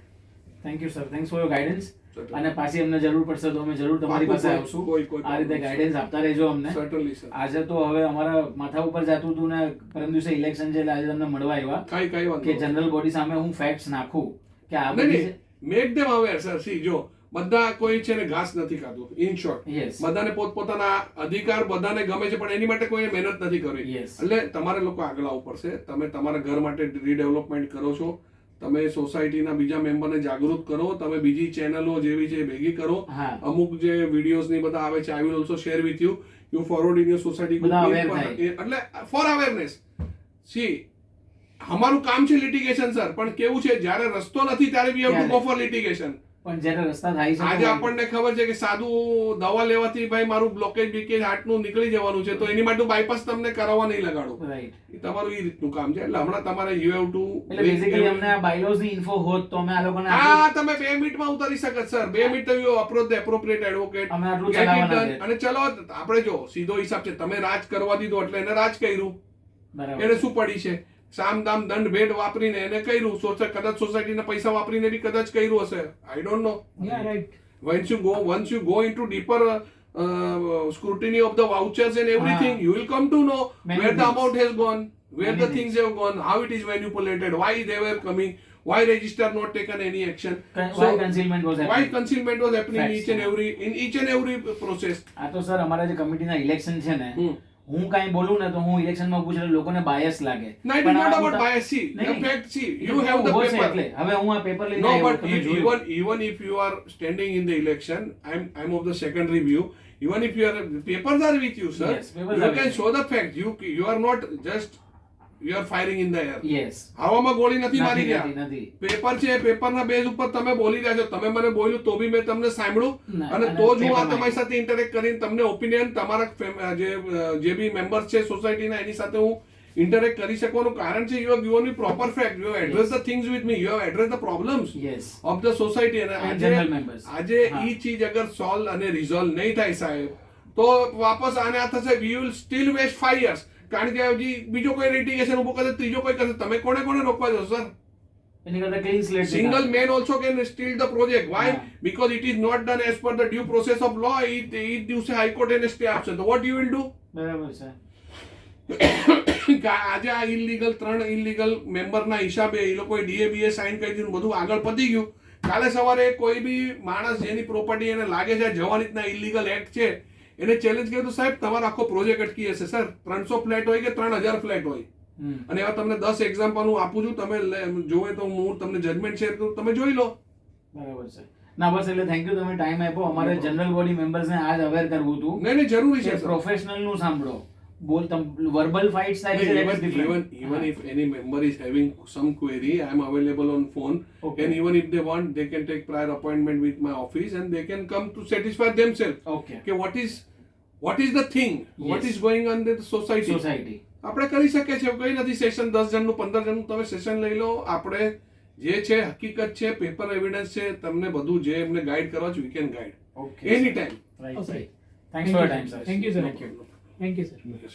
thank you sir, thanks for your guidance. Certainly. અને પાછી અમને જરૂર પડશે તો અમે જરૂર તમારી પાસે આવશું. કોઈ આ રીતે problem, ગાઈડન્સ આપતા રહેજો અમને. સર્ટનલી સર. આજે તો હવે અમારા માથા ઉપર જાતું હતું ને પરમ દિવસે ઇલેક્શન છે એટલે આજે તમને મળવા આવ્યા કઈ વાંધો કે જનરલ બોડી સામે હું ફેક્ટ્સ નાખું કે આ નહીં બધી નહીં, મેક ધેમ અવેર સર. સી જો બધા કોઈ છે ને ઘાસ નથી ખાતું, ઇન શોર્ટ યસ બધાને પોતપોતાના અધિકાર બધાને ગમે છે, પણ એની માટે કોઈને મહેનત નથી કરવી. Yes. એટલે તમારે લોકો આગળ આવવું પડશે. તમે તમારા ઘર માટે રીડેવલપમેન્ટ કરો છો, તમે સોસાયટીના બીજા મેમ્બરને જાગૃત કરો, તમે બીજી ચેનલો જેવી છે એ ભેગી કરો. હા. અમુક જે વિડીયોઝ ની બધા આવે છે, I will also share with you, you forward in your society. બધા aware થાય. એટલે ફોર અવેરનેસ. સી અમારું કામ છે લિટિગેશન સર, પણ કેવું છે જ્યારે રસ્તો નથી ત્યારે we have to go for litigation. પણ જ્યારે રસ્તા થાય છે આજે આપણને ખબર છે કે સાદું દવા લેવાથી ભાઈ મારું બ્લોકેજ બીકેજ હાર્ટનું નીકળી જવાનું છે, તો એની માટે બાયપાસ તમને કરાવવા નહીં લગાડું. રાઈટ. એ તમારું એ રીતનું કામ છે. એટલે હમણાં તમારે યુ હેવ ટુ એટલે બેઝિકલી અમને આ બાયલોઝ ની ઇન્ફો હોત તો અમે આ લોકોને હા તમે 2 મિનિટમાં ઉતારી શકો sir. 2 minute you approach the appropriate advocate અમે આટલું ચલાવવાના છે. અને ચલો આપણે જો સીધો હિસાબ છે, તમે રાજ કરવા દીધો એટલે એને રાજ કર્યું, બરાબર એને શું પડી છે? સામ દામ દંડ ભેદ વાપરીને એને કર્યું. કદાચ સોસાયટીના પૈસા વાપરીને બી કદાચ કર્યું હશે, I don't know. Yeah, right. Once you go into deeper scrutiny of the vouchers and everything, you will come to know Many where the things. amount has gone, where Many the things have gone, how it is manipulated, why they were coming, why register not taken any action. why concealment was why happening. concealment was happening Facts, in each and every process. આ તો સર અમારા જે કમિટીના ઇલેક્શન છે ને, Hmm. હું કાંઈ બોલું ને તો હું ઇલેક્શનમાં ઊભું છું એટલે લોકોને બાયસ લાગે. No, it is પણ not આ about હું bias. See, નહીં, the fact, see, A you તો have the ઊભો છે paper. એટલે હવે હું આ પેપર લઈને No, આવ્યો, but તમે જોયું. even if you are standing in the election, I'm of the secondary view. Even if you are, papers are with you, sir. Yes, papers You are can with show the fact. You are not just you are firing in the air. Yes, હવામાં ગોળી નથી મારી નથી રહ્યા. નથી પેપર છે, પેપરના બેઝ ઉપર તમે બોલી રહ્યા છો. તમે મને બોલ્યું તો બી મેં તમને સાંભળ્યું ના, અને અને તો જ હું આ પેપરમાં તમારી સાથે ઇન્ટરેક્ટ કરીને તમને ઓપિનિયન તમારા જે બી મેમ્બર્સ છે સોસાયટીના એની સાથે હું ઇન્ટરેક્ટ કરી શકવાનું કારણ છે you have given me proper fact, you have address the things with me, you have address the problems yes, of the society. અને general members. આજે હા. ઈ ચીજ અગર સોલ્વ અને રિઝોલ્વ નહીં થાય સાહેબ તો વાપસ આને આ થશે, we will still waste 5 years. કારણ કે હજી બીજો કોઈ litigation ઊભો કરશે, ત્રીજો કોઈ કરશે, તમે કોને રોકવા છો સર? એની કરતા clean slate Single man also can steal the project. Why? હા. Because it is not done as per the due process of law. એ દિવસે હાઈકોર્ટ એને સ્ટે આપશે. તો what you will do? બરાબર છે. આજે આ ત્રણ ઇલીગલ મેમ્બરના હિસાબે એ લોકોએ DABA સાઇન કરી દીધું, બધું આગળ પતી ગયું. કાલે સવારે કોઈ બી માણસ જેની પ્રોપર્ટી એને લાગે છે જવા રીતના ઇલીગલ એક્ટ છે એને ચેલેન્જ કર્યું તો સાહેબ તમારો આખો પ્રોજેક્ટ અટકી જશે સર. 300 ફ્લેટ હોય કે 3000 ફ્લેટ હોય. અને એવા તમને 10 એક્ઝામ્પલ હું આપું છું, તમે જોવે તો હું તમને જજમેન્ટ શેર કરું, તમે જોઈ લો. બરાબર છે. ના બસ એટલે થેન્ક યુ, તમે ટાઈમ આપ્યો. અમારે જનરલ બોડી મેમ્બર્સ ને આજ અવેર કરવું હતું નહીં જરૂરી છે કે સર. પ્રોફેશનલ નું સાંભળો. બોલ વર્બલ ફાઇટ્સ થાય છે, that is different. Even if any member is having some query, I am available on phone. Okay. And even if they want, they can take prior appointment with my office and they can come to satisfy themselves. Okay. કે what is the thing, what Yes. is going on in the society. Society આપણે કરી શકીએ છીએ, કઈ નથી. સેશન 10 જણનું 15 જણનું તમે સેશન લઈ લો. આપણે જે છે હકીકત છે, પેપર એવિડન્સ છે, તમને બધું જે એમને ગાઈડ કરવા છે, we can guide okay any time. Right Okay. Thanks for time sir. Thank you, sir. Thank you. Thank you, sir. Yes.